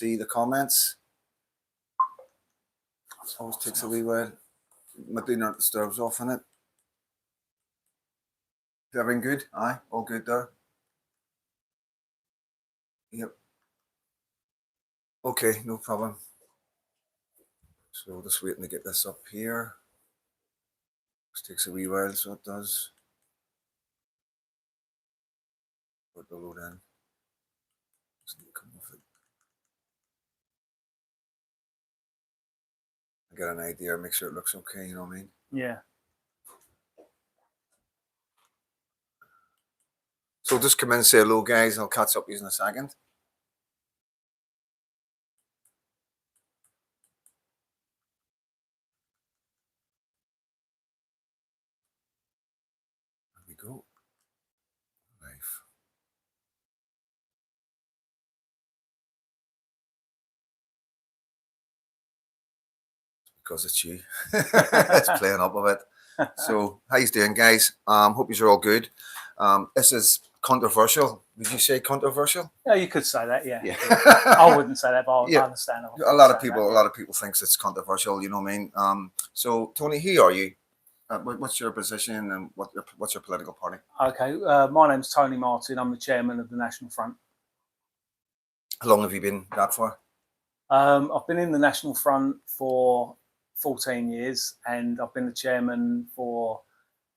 see the comments. It always takes a wee while. My do not disturbs off in it. Is everything good? Aye, all good there. Yep. Okay, no problem. So just waiting to get this up here. This takes a wee while, so it does. Put the load in. Just need to come off it. I get an idea, make sure it looks okay, you know what I mean? Yeah. So just come in and say hello, guys, and I'll catch up with you in a second. There we go. Life. Because it's you. It's playing up a bit. So, how you doing, guys? Hope you're all good. This is controversial. Would you say controversial? Yeah, you could say that. Yeah. Yeah. I wouldn't say that, but I understand. A lot of people thinks it's controversial. You know what I mean? So, Tony, who are you? What's your position and what's your political party? Okay, my name's Tony Martin. I'm the chairman of the National Front. How long have you been that for? I've been in the National Front for 14 years, and I've been the chairman for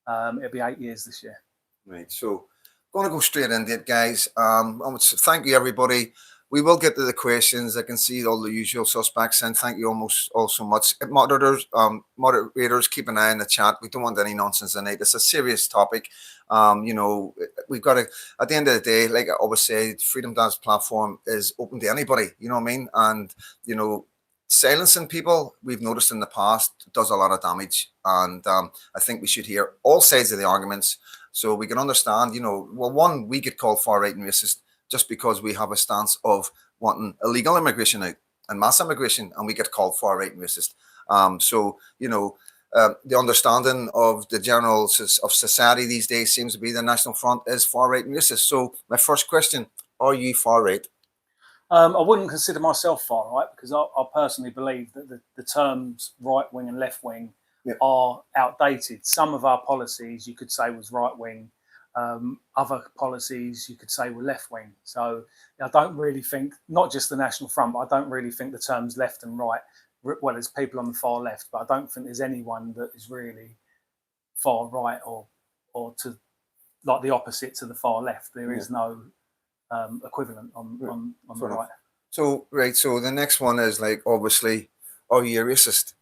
it'll be 8 years this year. Right, so going to go straight into it, guys. I want to thank you, everybody. We will get to the questions. I can see all the usual suspects, and thank you all so much. Moderators, keep an eye on the chat. We don't want any nonsense in it. It's a serious topic. You know, we've got to, at the end of the day, like I always say, Freedom Dance platform is open to anybody, you know what I mean? And, you know, silencing people, we've noticed in the past, does a lot of damage. And I think we should hear all sides of the arguments so we can understand, you know, well, one, we get called far right and racist just because we have a stance of wanting illegal immigration out and mass immigration, and we get called far right and racist. So, you know, the understanding of the general of society these days seems to be the National Front is far right and racist. So my first question, are you far right? I wouldn't consider myself far right because I personally believe that the terms right wing and left wing are outdated. Some of our policies you could say was right wing. Other policies you could say were left wing. So I don't really think, not just the National Front, but I don't really think the terms left and right, well, there's people on the far left, but I don't think there's anyone that is really far right or to like the opposite to the far left. There is no equivalent on the right. So, right, so the next one is like, obviously, are you a racist?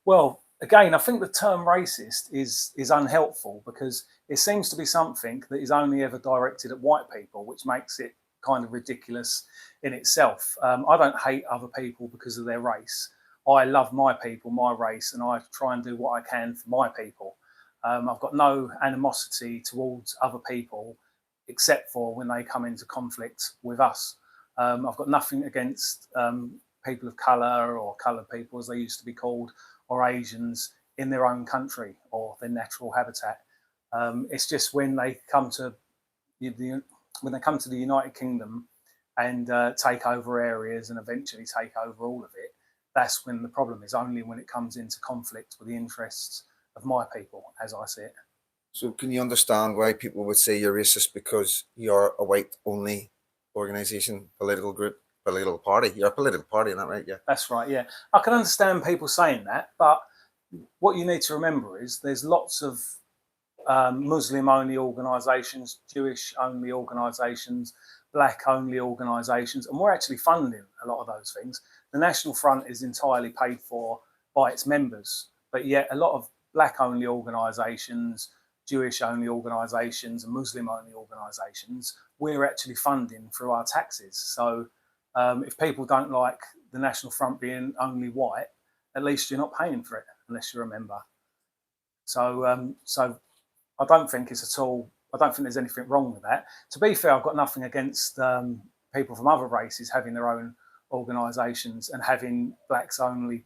Well, again, I think the term racist is unhelpful because it seems to be something that is only ever directed at white people, which makes it kind of ridiculous in itself. I don't hate other people because of their race. I love my people, my race, and I try and do what I can for my people. I've got no animosity towards other people except for when they come into conflict with us. I've got nothing against people of colour or coloured people, as they used to be called, or Asians in their own country or their natural habitat. It's just when they come to the United Kingdom and take over areas and eventually take over all of it, that's when the problem is, only when it comes into conflict with the interests of my people, as I see it. So can you understand why people would say you're racist because you're a white-only organisation, political group, political party? You're a political party, isn't that right? Yeah. That's right, yeah. I can understand people saying that, but what you need to remember is there's lots of Muslim-only organisations, Jewish-only organisations, black-only organisations, and we're actually funding a lot of those things. The National Front is entirely paid for by its members, but yet a lot of black-only organisations, Jewish-only organisations and Muslim-only organisations, we're actually funding through our taxes. So if people don't like the National Front being only white, at least you're not paying for it unless you're a member. So, so I don't think it's at all, I don't think there's anything wrong with that. To be fair, I've got nothing against people from other races having their own organisations and having blacks only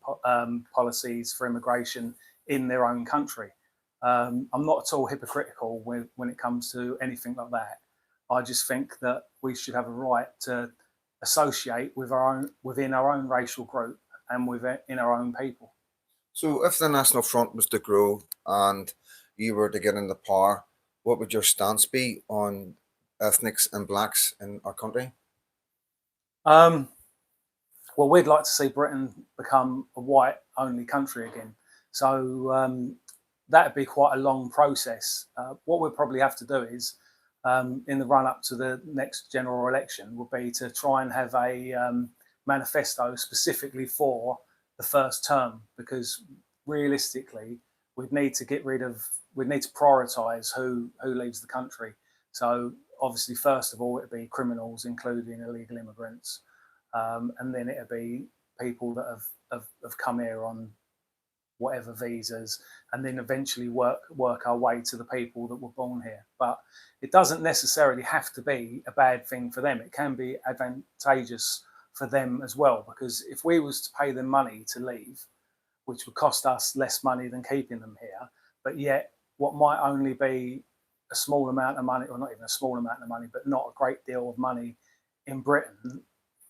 policies for immigration in their own country. I'm not at all hypocritical when it comes to anything like that. I just think that we should have a right to associate with within our own racial group and within our own people. So if the National Front was to grow and you were to get into power, what would your stance be on ethnics and blacks in our country? Well, we'd like to see Britain become a white-only country again. So that'd be quite a long process. What we'll probably have to do is, in the run-up to the next general election, would be to try and have a manifesto specifically for the first term, because realistically, we'd need to prioritise who leaves the country. So obviously, first of all, it'd be criminals, including illegal immigrants, and then it'd be people that have come here on whatever visas, and then eventually work our way to the people that were born here. But it doesn't necessarily have to be a bad thing for them. It can be advantageous for them as well, because if we was to pay them money to leave, which would cost us less money than keeping them here, but yet what might only be a small amount of money, or not even a small amount of money, but not a great deal of money in Britain,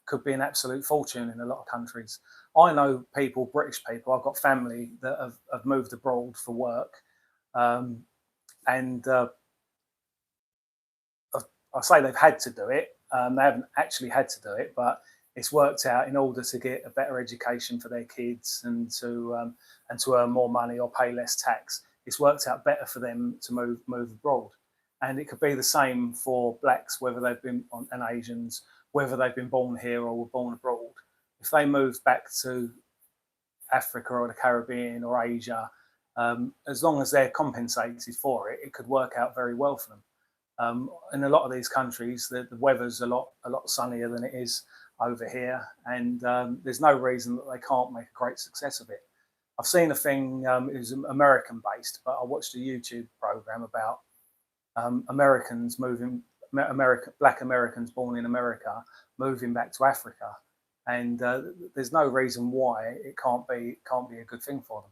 could be an absolute fortune in a lot of countries. I know people, British people, I've got family that have moved abroad for work, and I say they've had to do it. They haven't actually had to do it, but it's worked out in order to get a better education for their kids and to earn more money or pay less tax. It's worked out better for them to move abroad, and it could be the same for blacks, whether they've been and Asians, whether they've been born here or were born abroad. If they moved back to Africa or the Caribbean or Asia, as long as they're compensated for it, it could work out very well for them. In a lot of these countries, the weather's a lot sunnier than it is over here, and there's no reason that they can't make a great success of it. I've seen a thing, it was American based, but I watched a YouTube program about Americans moving, black Americans born in America moving back to Africa, and there's no reason why it can't be a good thing for them.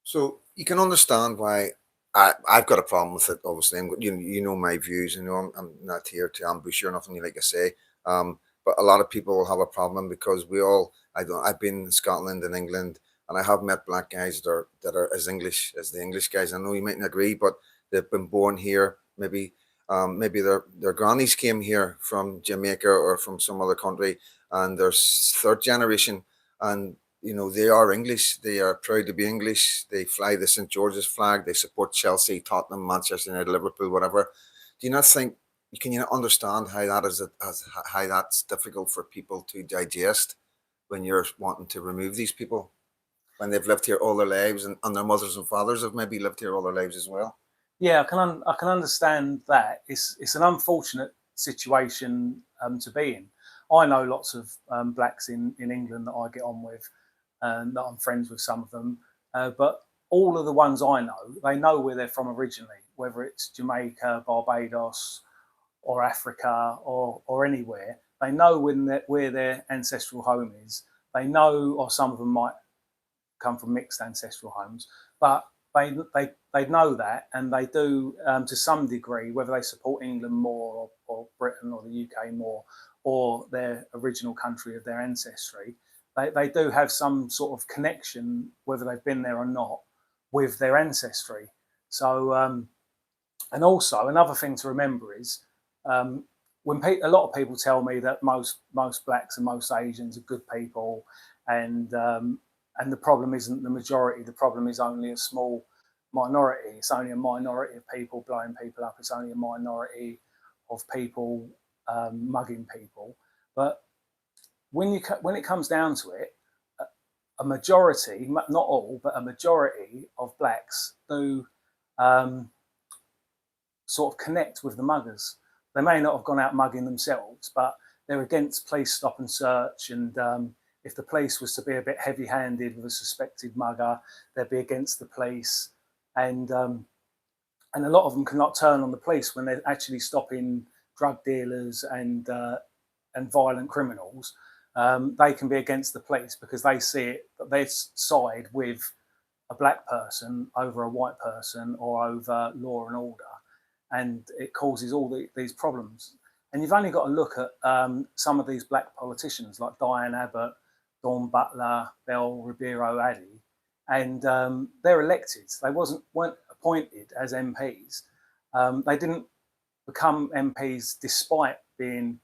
So you can understand why I've got a problem with it. Obviously, you know my views. You know I'm not here to ambush you or nothing like I say. But a lot of people will have a problem because I've been in Scotland and England, and I have met black guys that are as English as the English guys. I know you mightn't agree, but they've been born here. Maybe their grannies came here from Jamaica or from some other country, and they're third generation, and you know they are English. They are proud to be English. They fly the St. George's flag. They support Chelsea, Tottenham, Manchester United, Liverpool, whatever. Do you not think? Can you not understand how how that's difficult for people to digest when you're wanting to remove these people when they've lived here all their lives, and their mothers and fathers have maybe lived here all their lives as well? Yeah, I can understand that. It's an unfortunate situation to be in. I know lots of blacks in England that I get on with, and that I'm friends with some of them. But all of the ones I know, they know where they're from originally, whether it's Jamaica, Barbados, or Africa, or anywhere. They know where their ancestral home is. They know, or some of them might come from mixed ancestral homes, but they know that, and they do to some degree, whether they support England more or Britain or the UK more, or their original country of their ancestry. They do have some sort of connection, whether they've been there or not, with their ancestry. So, and also another thing to remember is when a lot of people tell me that most blacks and most Asians are good people, and the problem isn't the majority. The problem is only a small minority. It's only a minority of people blowing people up. It's only a minority of people mugging people. But when it comes down to it, a majority, not all, but a majority of blacks do sort of connect with the muggers. They may not have gone out mugging themselves, but they're against police stop and search, and if the police was to be a bit heavy-handed with a suspected mugger, they'd be against the police, and a lot of them cannot turn on the police when they're actually stopping drug dealers and violent criminals. They can be against the police because they see it, they side with a black person over a white person or over law and order, and it causes all these problems. And you've only got to look at some of these black politicians like Diane Abbott, Dawn Butler, Belle Ribeiro Addy, and they're elected. They weren't appointed as MPs. They didn't become MPs despite being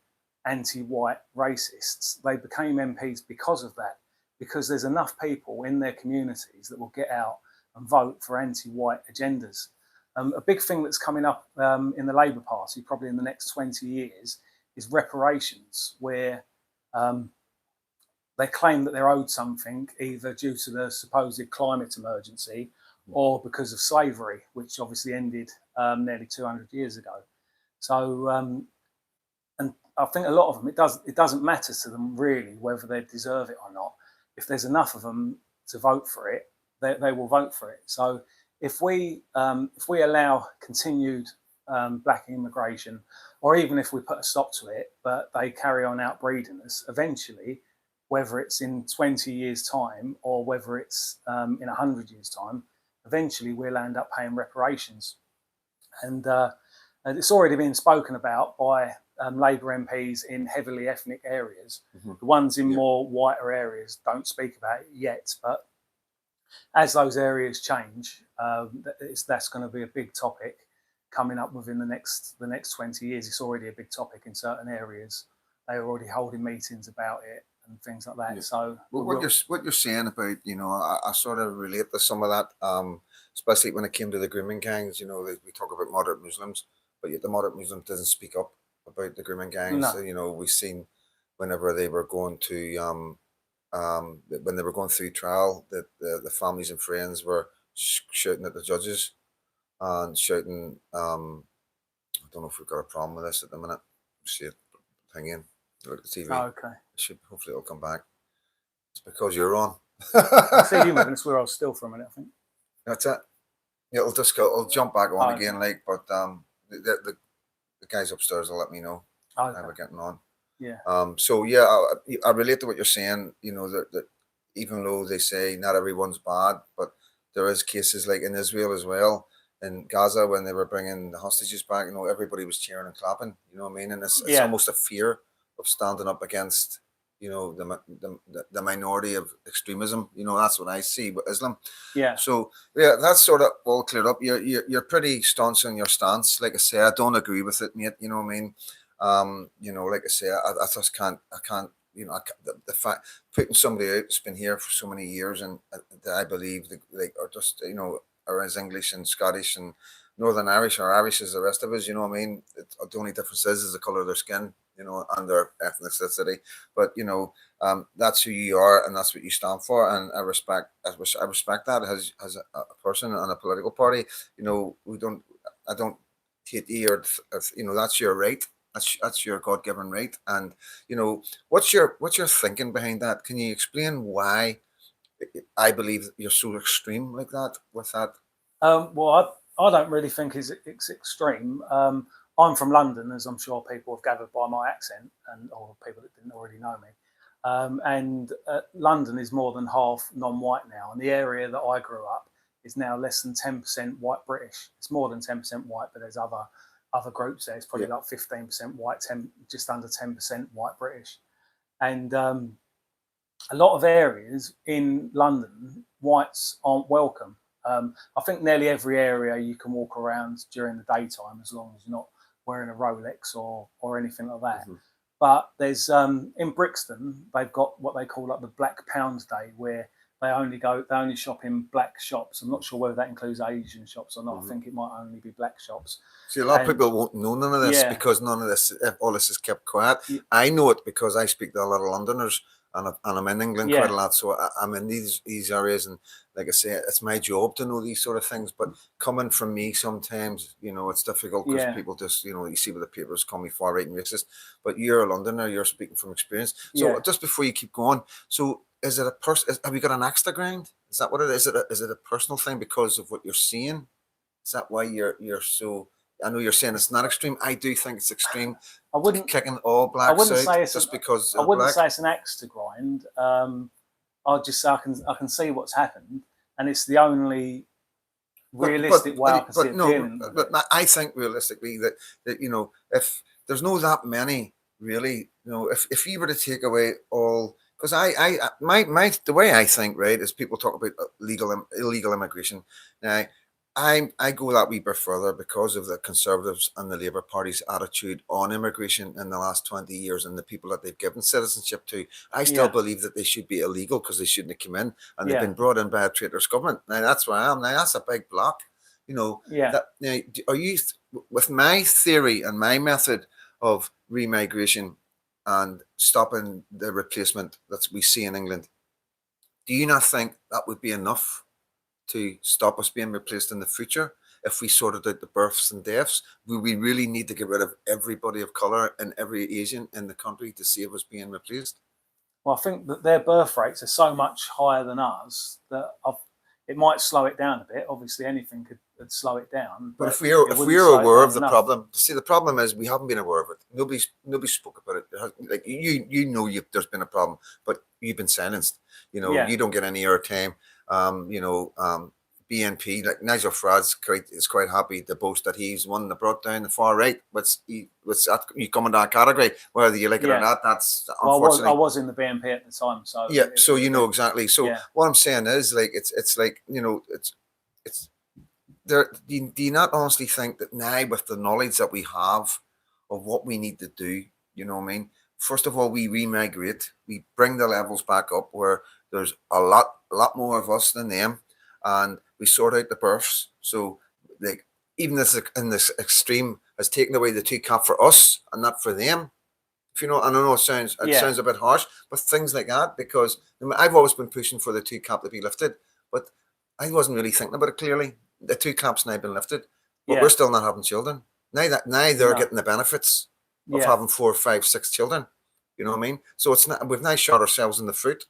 anti-white racists. They became MPs because of that, because there's enough people in their communities that will get out and vote for anti-white agendas. A big thing that's coming up in the Labour Party, probably in the next 20 years, is reparations, where they claim that they're owed something, either due to the supposed climate emergency or because of slavery, which obviously ended nearly 200 years ago. So, and I think a lot of them, it doesn't matter to them really whether they deserve it or not. If there's enough of them to vote for it, they will vote for it. So if we allow continued black immigration, or even if we put a stop to it, but they carry on outbreeding us, eventually, whether it's in 20 years' time or whether it's in 100 years' time, eventually we'll end up paying reparations. And it's already been spoken about by Labour MPs in heavily ethnic areas. Mm-hmm. The ones in more whiter areas don't speak about it yet, but as those areas change, that's going to be a big topic coming up within the next 20 years. It's already a big topic in certain areas. They're already holding meetings about it and things like that. Yeah. So what you're saying about, I sort of relate to some of that, especially when it came to the grooming gangs. We talk about moderate Muslims, but yet the moderate Muslim doesn't speak up about the grooming gangs. No. We've seen whenever they were going to when they were going through trial, that the families and friends were shouting at the judges and shouting. I don't know if we've got a problem with this at the minute. See it hanging. Look at the TV. Oh, okay. Hopefully it'll come back. It's because you're on. I see you moving. It's where I was still for a minute, I think. That's it. Yeah, it'll jump back on again, okay. But the guys upstairs will let me know how we're getting on. Yeah. So yeah, I relate to what you're saying. That even though they say not everyone's bad, but there is cases like in Israel as well, in Gaza, when they were bringing the hostages back. Everybody was cheering and clapping. You know what I mean? And it's almost a fear of standing up against, the minority of extremism. That's what I see with Islam. Yeah. So yeah, that's sort of all cleared up. You're pretty staunch in your stance. Like I say, I don't agree with it, mate. You know what I mean? Like I say, I just can't. The fact putting somebody out that's been here for so many years and that I believe are just are as English and Scottish and Northern Irish or Irish as the rest of us. You know what I mean? The only difference is the color of their skin, and their ethnicity. But that's who you are and that's what you stand for. And I respect that as a person and a political party. I don't hate you or that's your right. That's your God-given right. And what's your thinking behind that? Can you explain why I believe you're so extreme like that with that? Well, I don't really think it's extreme. I'm from London, as I'm sure people have gathered by my accent, or people that didn't already know me. And London is more than half non-white now, and the area that I grew up is now less than 10% white British. It's more than 10% white, but there's other groups there. It's probably like 15% white, just under 10% white British. And a lot of areas in London, whites aren't welcome. I think nearly every area you can walk around during the daytime, as long as you're not wearing a Rolex or anything like that. Mm-hmm. But there's in Brixton, they've got what they call like the Black Pound Day, where they only shop in black shops. I'm not sure whether that includes Asian shops or not. Mm-hmm. I think it might only be black shops. See, a lot of people won't know none of this because all this is kept quiet. Yeah. I know it because I speak to a lot of Londoners, and I'm in England quite a lot, so I'm in these areas, and like I say, it's my job to know these sort of things. But coming from me, sometimes it's difficult because people just you see with the papers call me far right and racist. But you're a Londoner, you're speaking from experience. So just before you keep going, so is it have you got an axe to grind? Is that what it is? Is it a personal thing because of what you're seeing? Is that why you're so? I know you're saying it's not extreme. I do think it's extreme. I wouldn't kicking all blacks out just because. I wouldn't say it's an axe to grind. I'll just say I can see what's happened, and it's the only realistic way I can see it dealing with it. But I think realistically that there's no that many really. You know, if you were to take away all, because my the way I think, right, is people talk about illegal immigration. Now, I go that wee bit further because of the Conservatives and the Labour Party's attitude on immigration in the last 20 years and the people that they've given citizenship to. I still Yeah. believe that they should be illegal because they shouldn't have come in and they've Yeah. been brought in by a traitorous government. Now that's where I am. Now that's a big block. You know, Yeah. that now are you with my theory and my method of remigration and stopping the replacement that we see in England? Do you not think that would be enough to stop us being replaced in the future if we sorted out the births and deaths? Will we really need to get rid of everybody of colour and every Asian in the country to save us being replaced? Well, I think that their birth rates are so much higher than us that it might slow it down a bit. Obviously, anything could slow it down. But if it we're wouldn't slow it aware down of the enough. problem, see, the problem is we haven't been aware of it. Nobody spoke about it. Like you know, there's been a problem, but you've been silenced. You know, Yeah. you don't get any airtime. BNP, like Nigel Farage is quite happy to boast that he's one that brought down the far right. You come in that category, whether you like it or Yeah. not. That's Well, unfortunately. I was in the BNP at the time, so Yeah, so you know exactly. So Yeah. what I'm saying is, like, it's like, you know, it's there. Do you not honestly think that now, with the knowledge that we have of what we need to do, you know what I mean? First of all, we remigrate, we bring the levels back up where there's a lot more of us than them, and we sort out the births. So, like, even this in this extreme has taken away the two cap for us and not for them. If you know, I know it sounds Yeah. sounds a bit harsh, but things like that, because I mean, I've always been pushing for the two cap to be lifted, but I wasn't really thinking about it clearly. The two caps now been lifted, but Yeah. we're still not having children. Now they're No. getting the benefits of Yeah. having 4, 5, 6 children. You know what I mean? So it's not, we've now shot ourselves in the foot.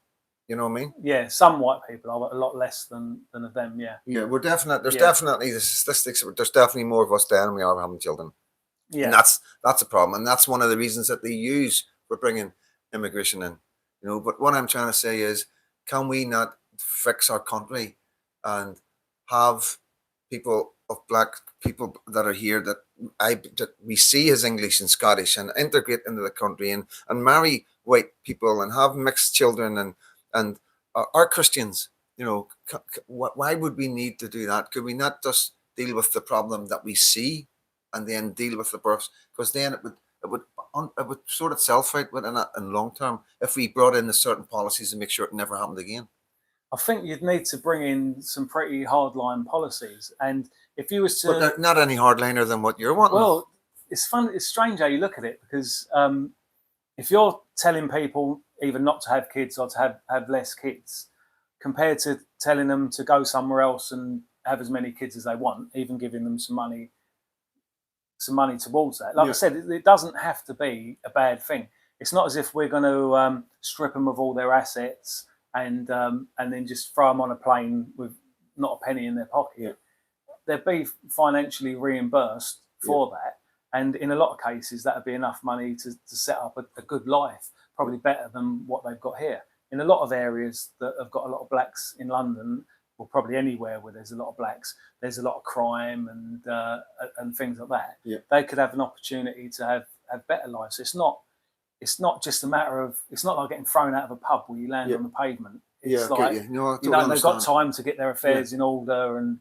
You know what I mean? Yeah, some white people are a lot less than of them. Yeah. Yeah, we're definitely there's Yeah. definitely the statistics. There's definitely more of us there than we are having children. Yeah. And that's a problem, and that's one of the reasons that they use for bringing immigration in. You know, but what I'm trying to say is, can we not fix our country and have people of black people that are here that we see as English and Scottish and integrate into the country and marry white people and have mixed children and are Christians? You know, why would we need to do that? Could we not just deal with the problem that we see and then deal with the births? Because then it would sort itself out in long term if we brought in the certain policies and make sure it never happened again. I think you'd need to bring in some pretty hardline policies, and if you was to, But they're not any hardliner than what you're wanting. well, it's fun. It's strange how you look at it, because if you're telling people either not to have kids or to have less kids, compared to telling them to go somewhere else and have as many kids as they want, even giving them some money towards that. Like Yeah. I said, it doesn't have to be a bad thing. It's not as if we're going to strip them of all their assets and then just throw them on a plane with not a penny in their pocket. Yeah. They'd be financially reimbursed for that, and in a lot of cases, that would be enough money to set up a good life, probably better than what they've got here. In a lot of areas that have got a lot of blacks in London, or probably anywhere where there's a lot of blacks, there's a lot of crime and things like that. Yeah. They could have an opportunity to have better lives. It's not just a matter of, it's not like getting thrown out of a pub where you land Yeah. on the pavement. Yeah, It's I like, get you. No, I you totally know, they've got understand. time to get their affairs in order. And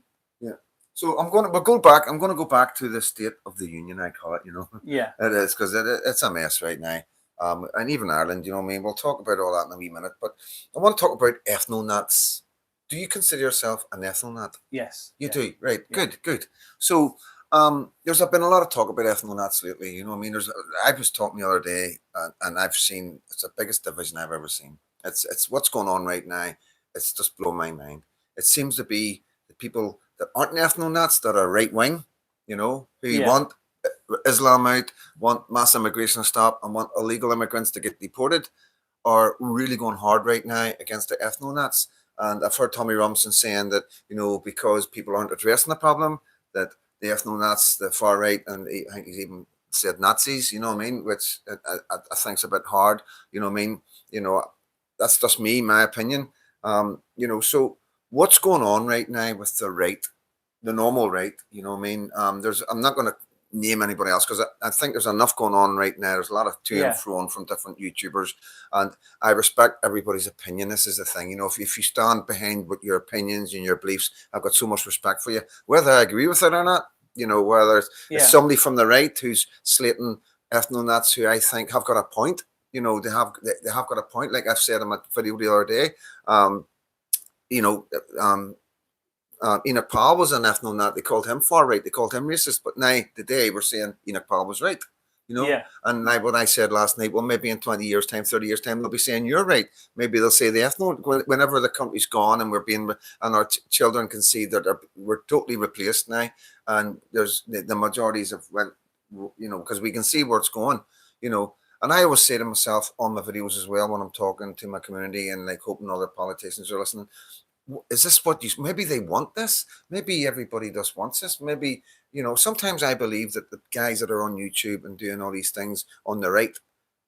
So I'm going to go back to the State of the Union, I call it. You know, yeah, it is, because it's a mess right now. And even Ireland, you know what I mean? We'll talk about all that in a wee minute. But I want to talk about ethno-nats. Do you consider yourself an ethno-nat? yes. You yeah. do, right? Yeah. Good. So there's been a lot of talk about ethno-nats lately. You know what I mean? I was talking the other day, and I've seen it's the biggest division I've ever seen. It's what's going on right now. It's just blown my mind. It seems to be the people that aren't ethno-nats that are right wing, you know, who Yeah. want Islam out, want mass immigration to stop, and want illegal immigrants to get deported, are really going hard right now against the ethno-nats. And I've heard Tommy Robinson saying that, you know, because people aren't addressing the problem, that the ethno-nats, the far right, and I think he's even said Nazis, you know what I mean, which I think's a bit hard, you know what I mean, you know, that's just me, my opinion. You know, so what's going on right now with the right, the normal right, you know what I mean? I'm not going to name anybody else because I think there's enough going on right now. There's a lot of to Yeah. and fro from different YouTubers, and I respect everybody's opinion. This is the thing, you know, if you stand behind what your opinions and your beliefs, I've got so much respect for you, whether I agree with it or not. You know, whether it's Yeah. somebody from the right who's slating ethno-nats who I think have got a point. You know, they have got a point. Like I've said in my video the other day, you know, Enoch Powell was an ethno-nat. They called him far right. They called him racist. But now today we're saying Enoch Powell was right. You know, Yeah. and now what I said last night, well, maybe in 20 years' time, 30 years' time, they'll be saying you're right. Maybe they'll say the ethno whenever the country's gone and we're being and our children can see that we're totally replaced now, and there's the majorities of you know, because we can see where it's going, you know. And I always say to myself on my videos as well when I'm talking to my community and like hoping other politicians are listening, is this what you, maybe they want this, maybe everybody just wants this, maybe, you know, sometimes I believe that the guys that are on YouTube and doing all these things on the right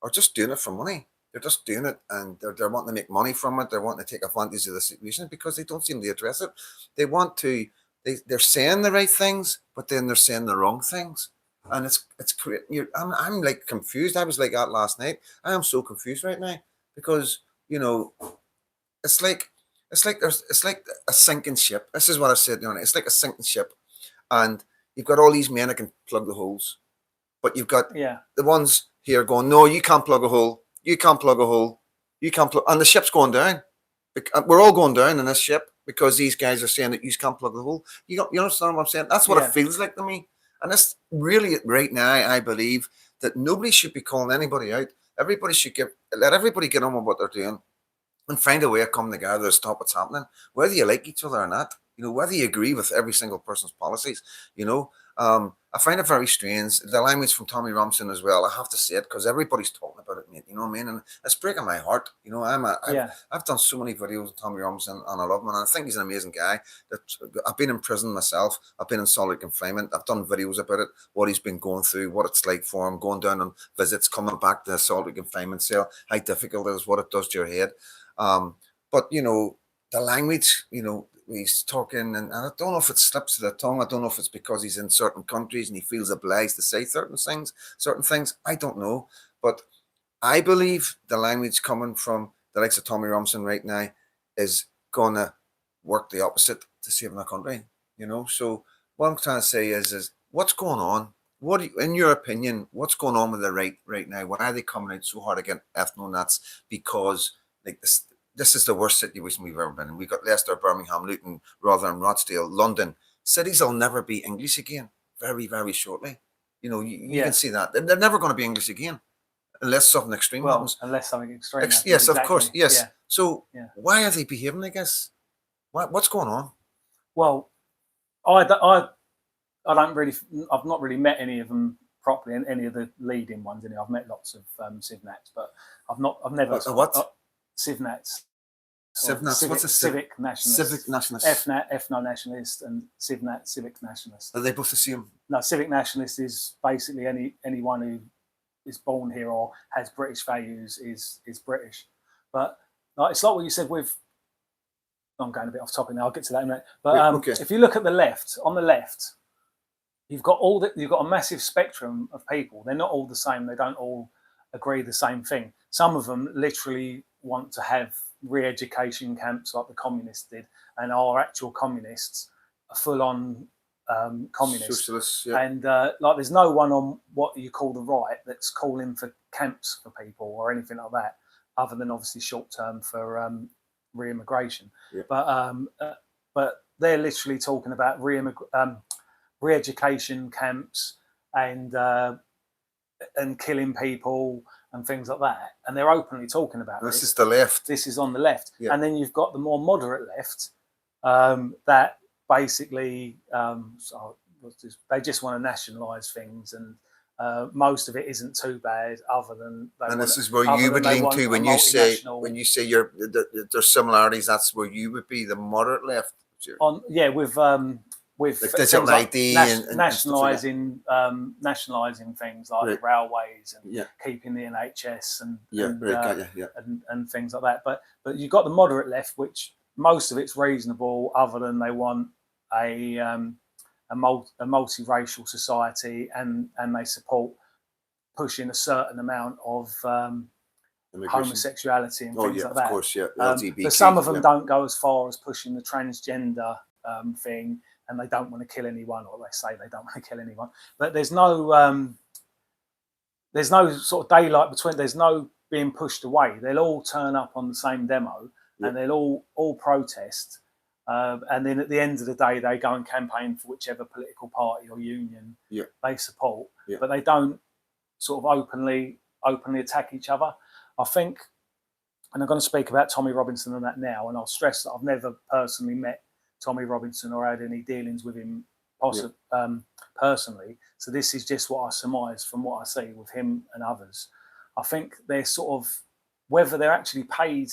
are just doing it for money. They're just doing it and they're wanting to make money from it. They're wanting to take advantage of the situation because they don't seem to address it. They want to, they're saying the right things, but then they're saying the wrong things. And it's creating, I'm like confused. I was like that last night. I am so confused right now because, you know, it's like a sinking ship. This is what I said, you know, it's like a sinking ship, and you've got all these men that can plug the holes, but you've got the ones here going, no, you can't plug a hole, you can't plug a hole, you can't plug, and the ship's going down. We're all going down in this ship because these guys are saying that you can't plug the hole. You understand what I'm saying? That's what it feels like to me, and it's really right now. I believe that nobody should be calling anybody out. Everybody should let everybody get on with what they're doing and find a way of coming together to stop what's happening, whether you like each other or not, you know, whether you agree with every single person's policies, you know. I find it very strange, the language from Tommy Robinson as well. I have to say it because everybody's talking about it, mate, you know what I mean? And it's breaking my heart, you know. I've done so many videos with Tommy Robinson and I love him, and I think he's an amazing guy. I've been in prison myself, I've been in solitary confinement, I've done videos about it, what he's been going through, what it's like for him, going down on visits, coming back to a solitary confinement cell, how difficult it is, what it does to your head. But you know, the language, you know, he's talking, and I don't know if it slips to the tongue. I don't know if it's because he's in certain countries and he feels obliged to say certain things. I don't know, but I believe the language coming from the likes of Tommy Robinson right now is gonna work the opposite to saving our country. You know, so what I'm trying to say is what's going on? What, in your opinion, what's going on with the right now? Why are they coming out so hard against ethno-nats? Because like this is the worst situation we've ever been in. We've got Leicester, Birmingham, Luton, Rotherham, Rochdale, London. Cities will never be English again very, very shortly. You know, you can see that. They're never going to be English again unless something extreme happens. Unless something extreme happens. Yes, exactly. Of course, yes. Yeah. So why are they behaving like this? What's going on? Well, I don't really, I've not really met any of them properly, and any of the leading ones. I've met lots of Civnats, but I've never what? Civnats. Civnats. What's a civic nationalist? Civic nationalist. Ethno nationalist and Civnat, civic nationalist. Are they both the same? No, civic nationalist is basically anyone who is born here or has British values is British. But it's like what you said with. I'm going a bit off topic now. I'll get to that in a minute. But if you look at the left, on the left, you've got a massive spectrum of people. They're not all the same. They don't all agree the same thing. Some of them literally want to have re-education camps like the communists did, and are actual communists, full-on communists. Socialists, yeah. And like there's no one on what you call the right that's calling for camps for people or anything like that, other than obviously short-term for re-immigration. Yeah. But they're literally talking about re-education camps and killing people and things like that, and they're openly talking about this. This is the left. This is on the left, yeah. And then you've got the more moderate left that basically they just want to nationalise things, and most of it isn't too bad. Other than this is where you would lean to when you say there's similarities. That's where you would be the moderate left. With like digital ID and nationalising things like railways and keeping the NHS and things like that. But you've got the moderate left, which most of it's reasonable, other than they want a a multiracial society, and they support pushing a certain amount of homosexuality and things like that. Of course, yeah. But some of them don't go as far as pushing the transgender thing, and they don't want to kill anyone, or they say they don't want to kill anyone. But there's no sort of daylight between. There's no being pushed away. They'll all turn up on the same demo, and they'll all protest. And then at the end of the day, they go and campaign for whichever political party or union they support. But they don't sort of openly attack each other. I think, and I'm going to speak about Tommy Robinson and that now, and I'll stress that I've never personally met Tommy Robinson or had any dealings with him personally. So this is just what I surmise from what I see with him and others. I think they're sort of, whether they're actually paid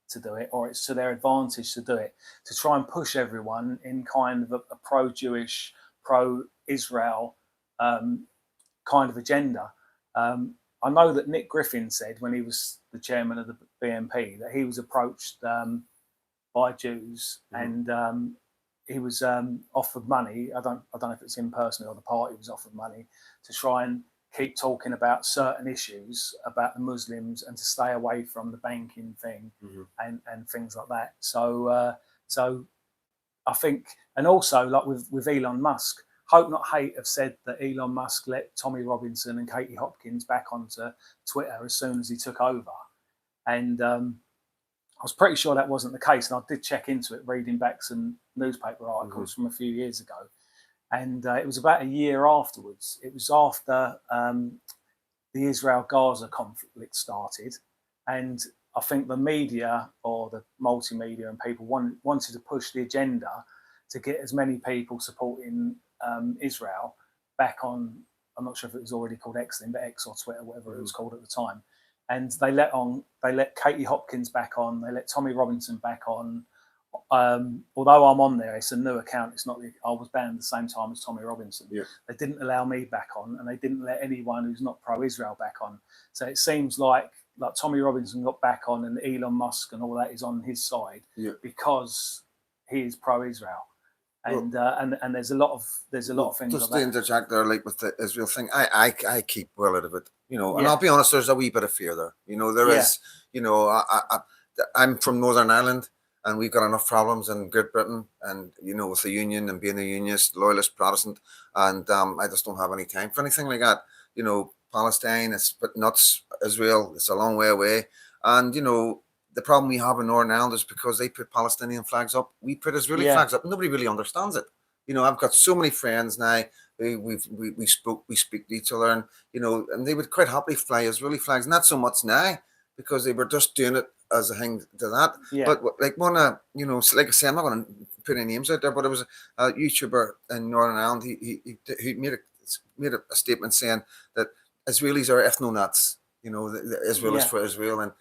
to do it or it's to their advantage to do it, to try and push everyone in kind of a pro-Jewish, pro-Israel kind of agenda. I know that Nick Griffin said when he was the chairman of the BNP that he was approached by Jews and he was offered money. I don't know if it's him personally or the party was offered money to try and keep talking about certain issues about the Muslims and to stay away from the banking thing and things like that. So I think, and also like with Elon Musk, Hope Not Hate have said that Elon Musk let Tommy Robinson and Katie Hopkins back onto Twitter as soon as he took over. And I was pretty sure that wasn't the case. And I did check into it, reading back some newspaper articles from a few years ago. And it was about a year afterwards. It was after the Israel-Gaza conflict started. And I think the media or the multimedia and people wanted to push the agenda to get as many people supporting Israel back on, I'm not sure if it was already called X then, but X or Twitter, whatever it was called at the time. And they let Katie Hopkins back on, they let Tommy Robinson back on. Although I'm on there, it's a new account. It's not. I was banned at the same time as Tommy Robinson. They didn't allow me back on, and they didn't let anyone who's not pro-Israel back on. So it seems like Tommy Robinson got back on, and Elon Musk and all that is on his side because he is pro-Israel. And and there's a lot of things. Just like to interject there, like with the Israel thing, I keep well out of it, and I'll be honest, there's a wee bit of fear there. There is. I'm from Northern Ireland. And we've got enough problems in Great Britain and, with the union and being a unionist, loyalist, Protestant. And I just don't have any time for anything like that. Palestine, it's but nuts. Israel, it's a long way away. And, the problem we have in Northern Ireland is because they put Palestinian flags up. We put Israeli flags up. Nobody really understands it. I've got so many friends now. We speak to each other and, and they would quite happily fly Israeli flags. Not so much now because they were just doing it as a thing to that. But like like I say, I'm not going to put any names out there, but it was a YouTuber in Northern Ireland. He made a statement saying that Israelis are ethno-Nats. The Israel is for Israel, and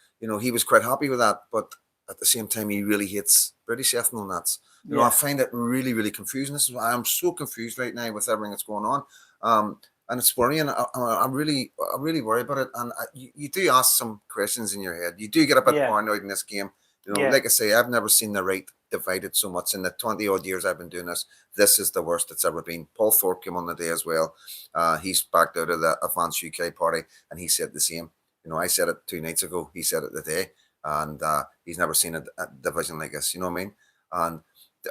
he was quite happy with that. But at the same time, he really hates British ethno-Nats. I find it really, really confusing. This is why I'm so confused right now with everything that's going on. And it's worrying. I'm really worried about it. And you do ask some questions in your head. You do get a bit paranoid in this game. Like I say, I've never seen the right divided so much in the 20 odd years I've been doing this. This is the worst it's ever been. Paul Thorpe came on the day as well. He's backed out of the Advance UK party, and he said the same. I said it 2 nights ago. He said it today, and he's never seen a division like this. You know what I mean? And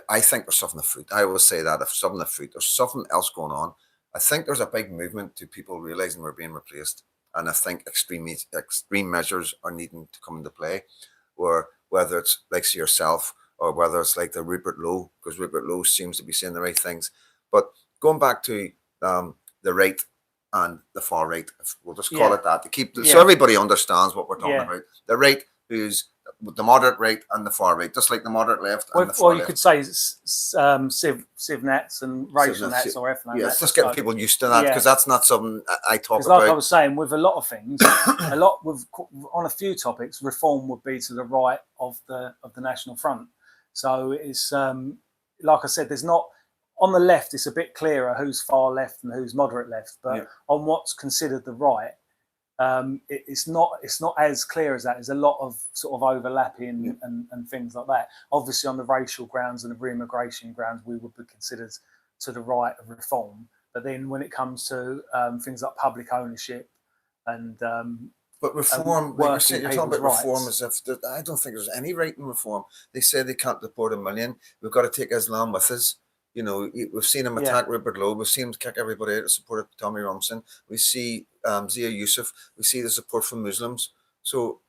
I think there's something afoot. I always say that if something afoot, there's something else going on. I think there's a big movement to people realizing we're being replaced, and I think extreme measures are needing to come into play, or whether it's like yourself or whether it's like the Rupert Lowe, because Rupert Lowe seems to be saying the right things. But going back to the right and the far right, we'll just call it that to keep so everybody understands what we're talking about. The right, who's the moderate right and the far right, just like the moderate left and the far left. You could say civ nats and racial nats or ethno nats. It's just getting people used to that, because that's not something I talk about. Like I was saying, with a lot of things, on a few topics, reform would be to the right of the National Front. So it's like I said, there's not on the left. It's a bit clearer who's far left and who's moderate left, but on what's considered the right, it's not as clear as that. There's a lot of sort of overlapping and things like that. Obviously, on the racial grounds and the re-immigration grounds, we would be considered to the right of reform. But then when it comes to things like public ownership and but reform, like you're saying, you're talking about reform rights. as if I don't think there's any right in reform. They say they can't deport 1 million. We've got to take Islam with us. You know, we've seen him attack Rupert Lowe. We've seen him kick everybody out to support Tommy Robinson. We see Zia Yusuf. We see the support from Muslims. So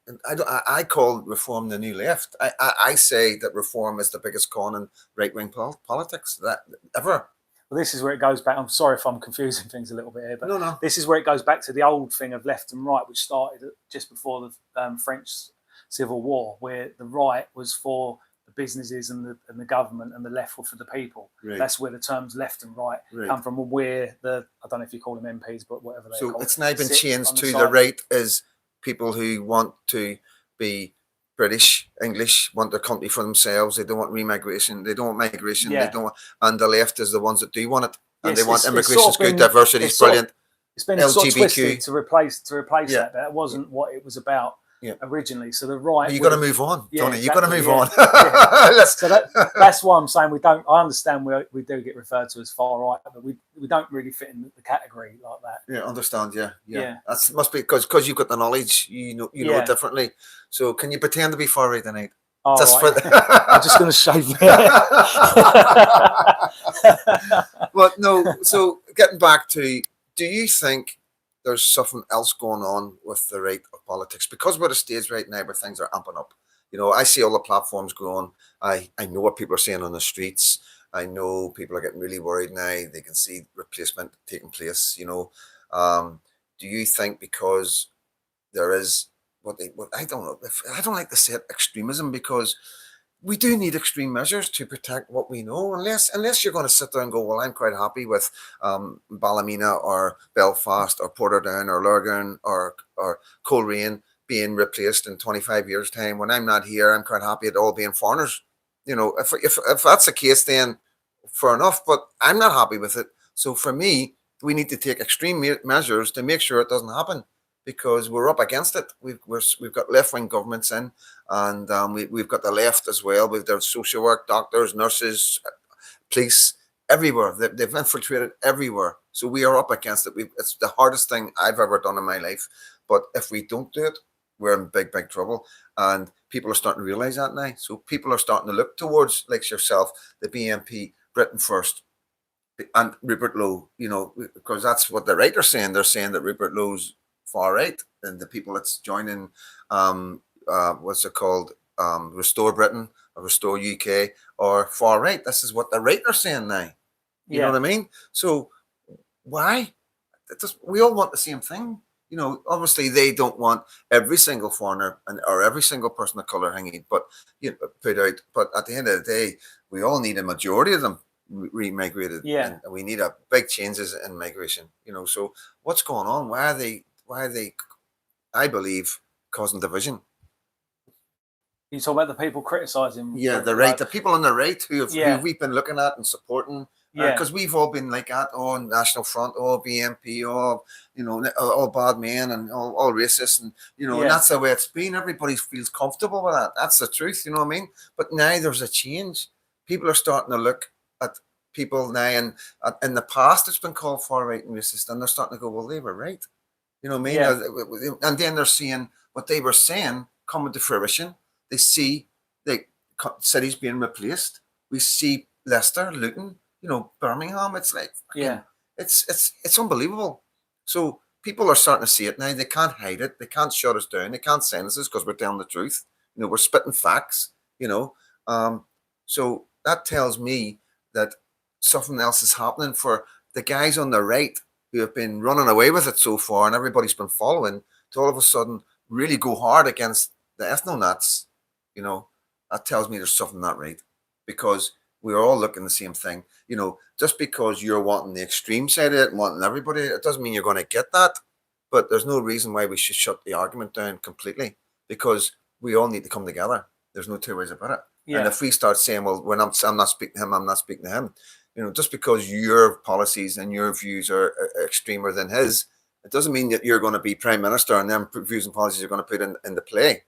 I call reform the new left. I say that reform is the biggest con in right-wing politics that ever. Well, this is where it goes back. I'm sorry if I'm confusing things a little bit here, but no. This is where it goes back to the old thing of left and right, which started just before the French Civil War, where the right was for the businesses and the government, and the left were for the people. Right. That's where the terms left and right come from. Where I don't know if you call them MPs, but whatever they're called. So it's now been changed to the right is people who want to be British, English, want their country for themselves. They don't want remigration. They don't want migration. They don't want, and the left is the ones that do want it, and they want immigration is good, diversity is brilliant. It's been LGBTQ. sort of twisted to replace that. That wasn't what it was about originally. So the right, you got to move on, Tony. You got to move on. So that's why I'm saying I understand we do get referred to as far right, but we don't really fit in the category like that. Yeah, understand. Yeah. That must be because you've got the knowledge. You know it differently. So can you pretend to be far right tonight? Oh, I'm just going to shave my hair. But no. So getting back to, do you think there's something else going on with the right of politics? Because we're at a stage right now where things are amping up. You know, I see all the platforms growing. I know what people are saying on the streets. I know people are getting really worried now. They can see replacement taking place. You know, do you think because there is I don't know. I don't like to say it, extremism, because we do need extreme measures to protect what we know. Unless you're going to sit there and go, well, I'm quite happy with Ballymena or Belfast or Portadown or Lurgan or Coleraine being replaced in 25 years' time. When I'm not here, I'm quite happy at all being foreigners. You know, if that's the case, then fair enough. But I'm not happy with it. So for me, we need to take extreme measures to make sure it doesn't happen, because we're up against it. We've got left-wing governments in, and we've got the left as well. We've got social work, doctors, nurses, police, everywhere. They've infiltrated everywhere. So we are up against it. It's the hardest thing I've ever done in my life. But if we don't do it, we're in big, big trouble. And people are starting to realise that now. So people are starting to look towards, like yourself, the BNP, Britain First, and Rupert Lowe, you know, because that's what the right are saying. They're saying that Rupert Lowe's far right, and the people that's joining what's it called, Restore Britain or Restore UK, or far right. This is what the right are saying now. You know what I mean? So why? We all want the same thing. You know, obviously they don't want every single foreigner or every single person of colour hanging, but put out. But at the end of the day, we all need a majority of them remigrated. And we need a big changes in migration. You know, so what's going on? Why are they, I believe, causing division? You talk about the people criticising. Yeah, the right, the people on the right who we've been looking at and supporting. Because we've all been like that, National Front, BNP, all bad men and all racist, and and that's the way it's been. Everybody feels comfortable with that. That's the truth, you know what I mean? But now there's a change. People are starting to look at people now, and in the past it's been called far right and racist, and they're starting to go, well, they were right. You know what I mean? And then they're seeing what they were saying coming to fruition. They see cities being replaced. We see Leicester, Luton, Birmingham. It's like, it's unbelievable. So people are starting to see it now. They can't hide it. They can't shut us down. They can't silence us because we're telling the truth. We're spitting facts. So that tells me that something else is happening for the guys on the right who have been running away with it so far, and everybody's been following, to all of a sudden really go hard against the ethno-nats. That tells me there's something not right, because we're all looking the same thing. Just because you're wanting the extreme side of it and wanting everybody, it doesn't mean you're going to get that. But there's no reason why we should shut the argument down completely, because we all need to come together. There's no two ways about it. And if we start saying, well, I'm not speaking to him, I'm not speaking to him, just because your policies and your views are extremer than his, it doesn't mean that you're going to be prime minister and them views and policies are going to put in the play.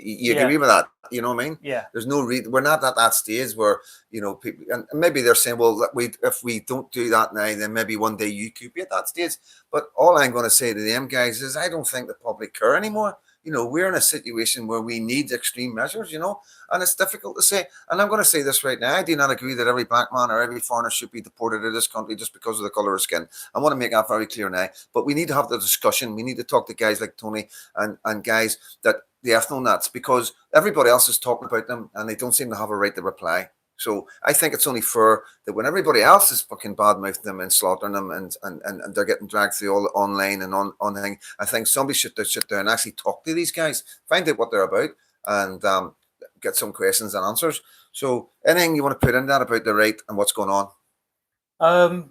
You Yeah. agree with that? You know what I mean? Yeah. There's no reason. We're not at that stage where, you know, people, and maybe they're saying, well, if we don't do that now, then maybe one day you could be at that stage. But all I'm going to say to them guys is, I don't think the public care anymore. You know, we're in a situation where we need extreme measures, you know, and it's difficult to say. And I'm going to say this right now. I do not agree that every black man or every foreigner should be deported out of this country just because of the color of skin. I want to make that very clear now. But we need to have the discussion. We need to talk to guys like Tony and guys that the ethno-nats, because everybody else is talking about them and they don't seem to have a right to reply. So I think it's only fair that when everybody else is fucking badmouthing them and slaughtering them and they're getting dragged through all online and on thing, I think somebody should sit there and actually talk to these guys, find out what they're about, and get some questions and answers. So anything you want to put in that about the right and what's going on?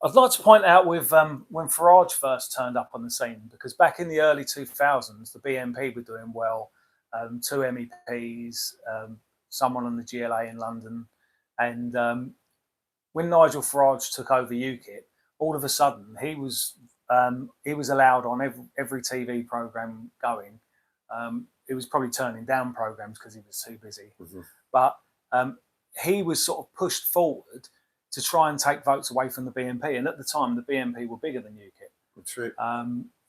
I'd like to point out with when Farage first turned up on the scene, because back in the early 2000s, the BNP were doing well, 2 MEPs, someone on the GLA in London, and when Nigel Farage took over UKIP, all of a sudden he was allowed on every TV program going. He was probably turning down programs because he was too busy, but he was sort of pushed forward to try and take votes away from the BNP. And at the time, the BNP were bigger than UKIP. That's right.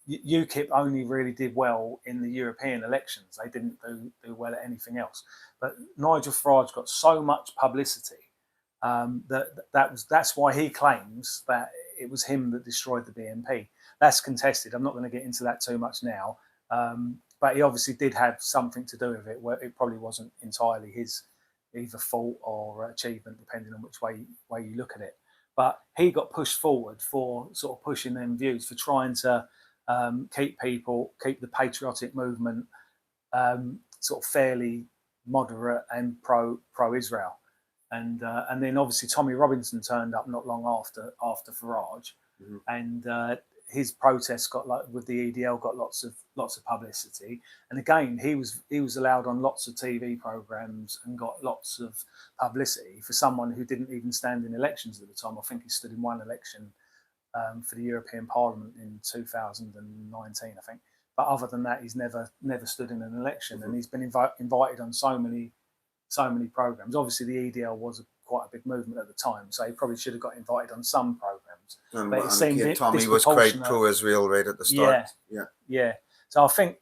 UKIP only really did well in the European elections. They didn't do well at anything else. But Nigel Farage got so much publicity that's why he claims that it was him that destroyed the BNP. That's contested. I'm not going to get into that too much now. But he obviously did have something to do with it, where it probably wasn't entirely his either fault or achievement, depending on which way you look at it. But he got pushed forward for sort of pushing them views, for trying to keep the patriotic movement sort of fairly moderate and pro-Israel. And then obviously Tommy Robinson turned up not long after Farage, and his protests got, like with the EDL, got lots of publicity. And again, he was allowed on lots of TV programs and got lots of publicity for someone who didn't even stand in elections at the time. I think he stood in one election for the European Parliament in 2019, I think. But other than that, he's never stood in an election, and he's been invited on so many programs. Obviously, the EDL was quite a big movement at the time, so he probably should have got invited on some programs. But it seemed Tommy was quite pro-Israel right at the start. Yeah. So I think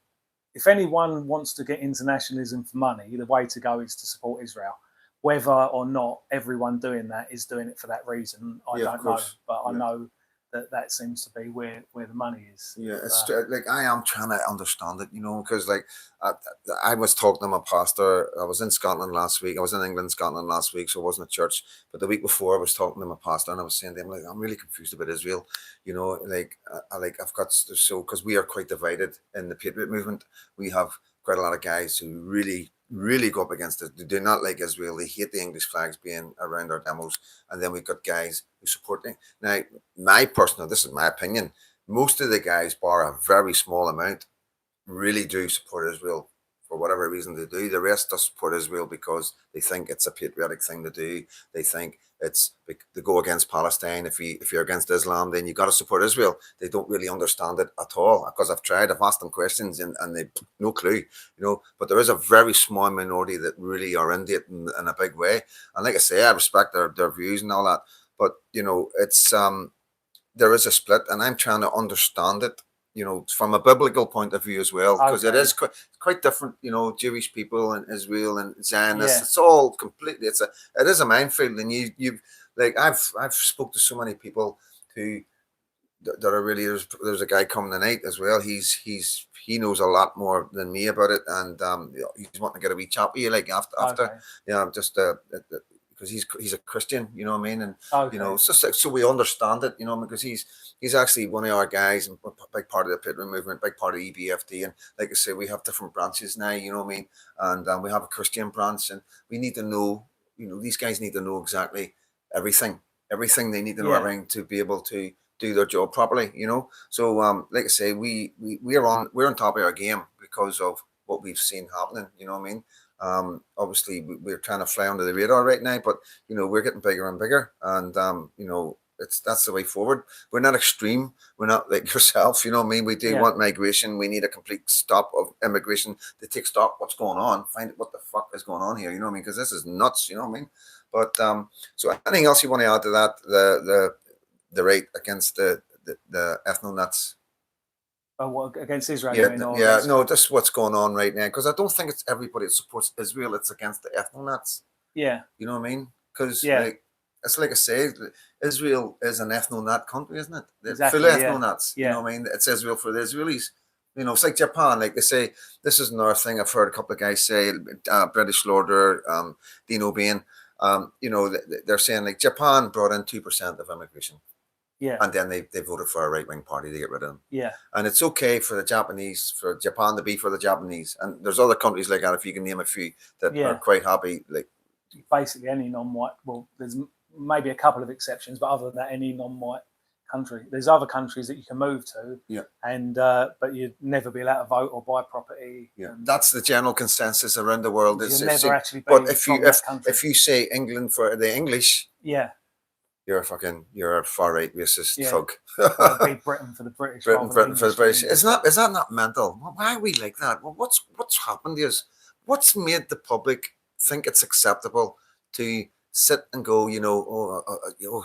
if anyone wants to get internationalism for money, the way to go is to support Israel. Whether or not everyone doing that is doing it for that reason, I don't know. But I know that seems to be where the money is. Yeah, it's like I am trying to understand it, you know, because like I was talking to my pastor. I was in Scotland last week. I was in England, Scotland last week, so I wasn't at church. But the week before, I was talking to my pastor, and I was saying to him, like, I'm really confused about Israel. You know, like I've got so, because we are quite divided in the Patriot movement. We have quite a lot of guys who really go up against it. They do not like Israel. They hate the English flags being around our demos. And then we've got guys who support it. Now, this is my opinion, most of the guys, bar a very small amount, really do support Israel for whatever reason they do. The rest does support Israel because they think it's a patriotic thing to do. They think they go against Palestine. If you're against Islam, then you got to support Israel. They don't really understand it at all, because I've asked them questions and they no clue, you know. But there is a very small minority that really are into it in a big way. And like I say, I respect their views and all that. But you know, it's there is a split, and I'm trying to understand it, you know, from a biblical point of view as well, because it is quite different, you know, Jewish people and Israel and Zionists. It's all completely, it is a minefield. And you like, I've spoke to so many people who that are really, there's a guy coming tonight as well. He knows a lot more than me about it, and he's wanting to get a wee chat with you, like after just because he's a Christian, you know what I mean, and you know, it's just like, so we understand it, you know, because he's actually one of our guys and a big part of the Patriot movement, big part of EBFD, and like I say, we have different branches now, you know what I mean, and we have a Christian branch, and we need to know, you know, these guys need to know exactly everything they need to know everything to be able to do their job properly, you know. So like I say, we're on top of our game because of what we've seen happening, you know what I mean. Obviously we're trying to fly under the radar right now, but you know, we're getting bigger and bigger, and you know, that's the way forward. We're not extreme. We're not like yourself. You know what I mean? We do Yeah. want migration. We need a complete stop of immigration to take stock what's going on, find what the fuck is going on here. You know what I mean? Because this is nuts. You know what I mean? But so anything else you want to add to that? The rate against the ethno nuts. What, against Israel? Yeah, you mean, or yeah, against- no, that's what's going on right now. Because I don't think it's everybody that supports Israel. It's against the ethno nuts. Yeah, You know what I mean? Because Yeah. like it's like I say, Israel is an ethno-nat country, isn't it? They're Exactly, full of yeah. ethno-nats. You Yeah. know what I mean? It's Israel for the Israelis. You know, it's like Japan. Like they say, this is another thing I've heard a couple of guys say. British Lorder, Dean O'Bain. You know, they're saying like Japan brought in 2% of immigration, yeah, and then they voted for a right-wing party to get rid of them. yeah, And it's okay for the Japanese, for Japan to be for the Japanese. And there's other countries like that, if you can name a few, that Yeah. are quite happy. Like, basically any non-white. Well, there's maybe a couple of exceptions, but other than that, any non-white country. There's other countries that you can move to, Yeah. and but you'd never be allowed to vote or buy property. yeah, that's the general consensus around the world. You'll Is never actually be but if from you that country. if you say England for the English, Yeah, you're a far right racist Yeah. thug. it'd be Britain for the British. Britain rather than for the English for British. English. Is that not mental? Why are we like that? Well, what's happened is what's made the public think it's acceptable to sit and go,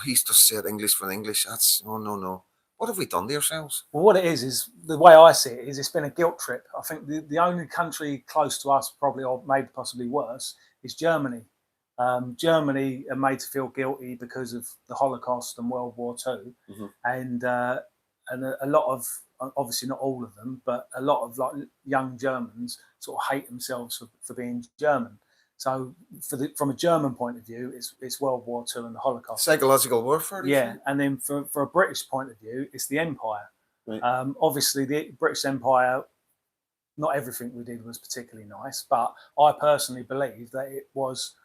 he's just said English for the English. That's no. What have we done to ourselves? Well, what it is the way I see it is it's been a guilt trip. I think the only country close to us, probably, or maybe possibly worse, is Germany. Germany are made to feel guilty because of the Holocaust and World War II, Mhm. and a lot of, obviously not all of them, but a lot of like young Germans sort of hate themselves for being German. So from a German point of view, it's World War II and the Holocaust. Psychological warfare. do you Yeah, think? and then for a British point of view, it's the Empire. Right. Obviously, the British Empire, not everything we did was particularly nice, but I personally believe that it was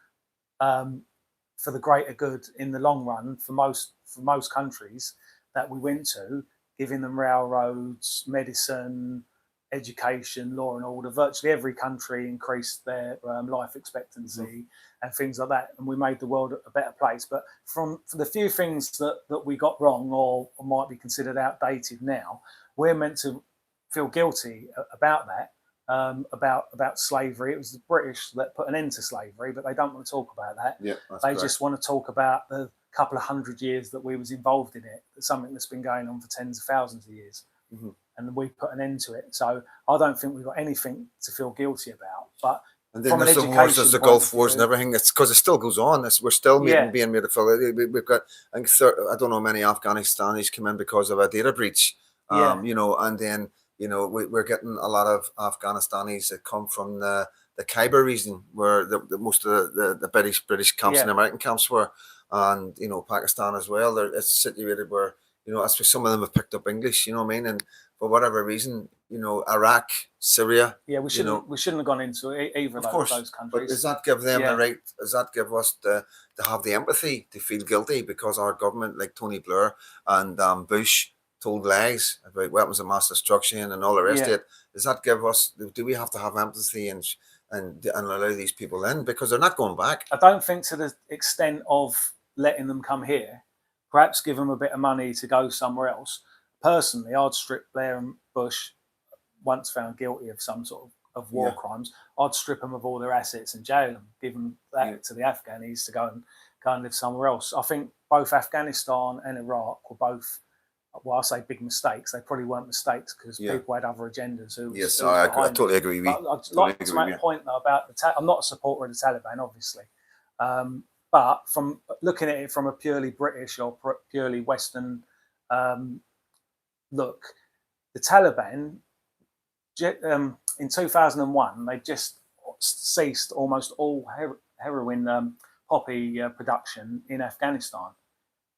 for the greater good in the long run for most countries that we went to, giving them railroads, medicine, education, law and order. Virtually every country increased their life expectancy and things like that, and we made the world a better place. But for the few things that we got wrong or might be considered outdated now, we're meant to feel guilty about that. About slavery. It was the British that put an end to slavery, but they don't want to talk about that. Yeah, that's They correct. just want to talk about the couple of hundred years that we was involved in it. It's something that's been going on for tens of thousands of years, and we put an end to it. So I don't think we've got anything to feel guilty about. But And then from an there's the wars, education there's the point Gulf of Wars and view- everything. It's because it still goes on. We're still Yeah. being made to feel. We've got, I think, I don't know how many Afghanistanis come in because of a data breach. Yeah. And then we're getting a lot of Afghanistanis that come from the Khyber region, where the most of the British camps and Yeah. American camps were, and Pakistan as well. It's situated where that's where some of them have picked up English. You know what I mean? And for whatever reason, Iraq, Syria. Yeah, we shouldn't have gone into either Of of course, those but countries. does that give them Yeah. the right? Does that give us to have the empathy to feel guilty because our government, like Tony Blair and Bush, told lies about weapons of mass destruction and all the rest Yeah. of it? Does that give us? Do we have to have empathy and allow these people in because they're not going back? I don't think to the extent of letting them come here. Perhaps give them a bit of money to go somewhere else. Personally, I'd strip Blair and Bush, once found guilty of some sort of war Yeah. crimes. I'd strip them of all their assets and jail them, give them that Yeah. to the Afghanis to go and live somewhere else. I think both Afghanistan and Iraq were both, well, I say big mistakes. They probably weren't mistakes because Yeah. people had other agendas. Yes, who was I behind it. totally agree with But you. I'd like to agree make with a you. point though about I'm not a supporter of the Taliban, obviously, but from looking at it from a purely British or purely Western look, the Taliban in 2001 they just ceased almost all heroin poppy production in Afghanistan.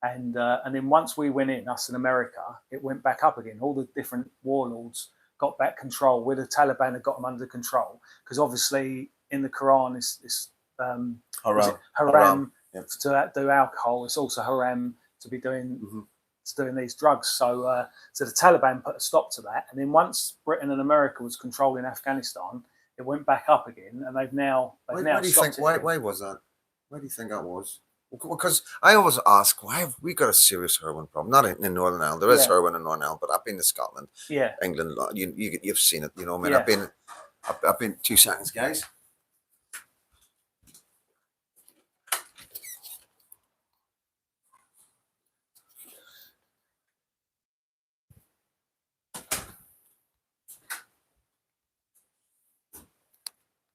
And then once we went in, us in America, it went back up again. All the different warlords got back control, where the Taliban had got them under control. Because obviously in the Quran, it's haram Yep. to do alcohol. It's also haram to be doing these drugs. So the Taliban put a stop to that. And then once Britain and America was controlling Afghanistan, it went back up again. And they've now Why do you stopped think? it. Why was that? Why do you think that was? Because I always ask, why have we got a serious heroin problem? Not in Northern Ireland. There is Yeah. heroin in Northern Ireland, but I've been to Scotland, Yeah, England. You've seen it. You know, what I mean, yeah. I've been 2 seconds, guys.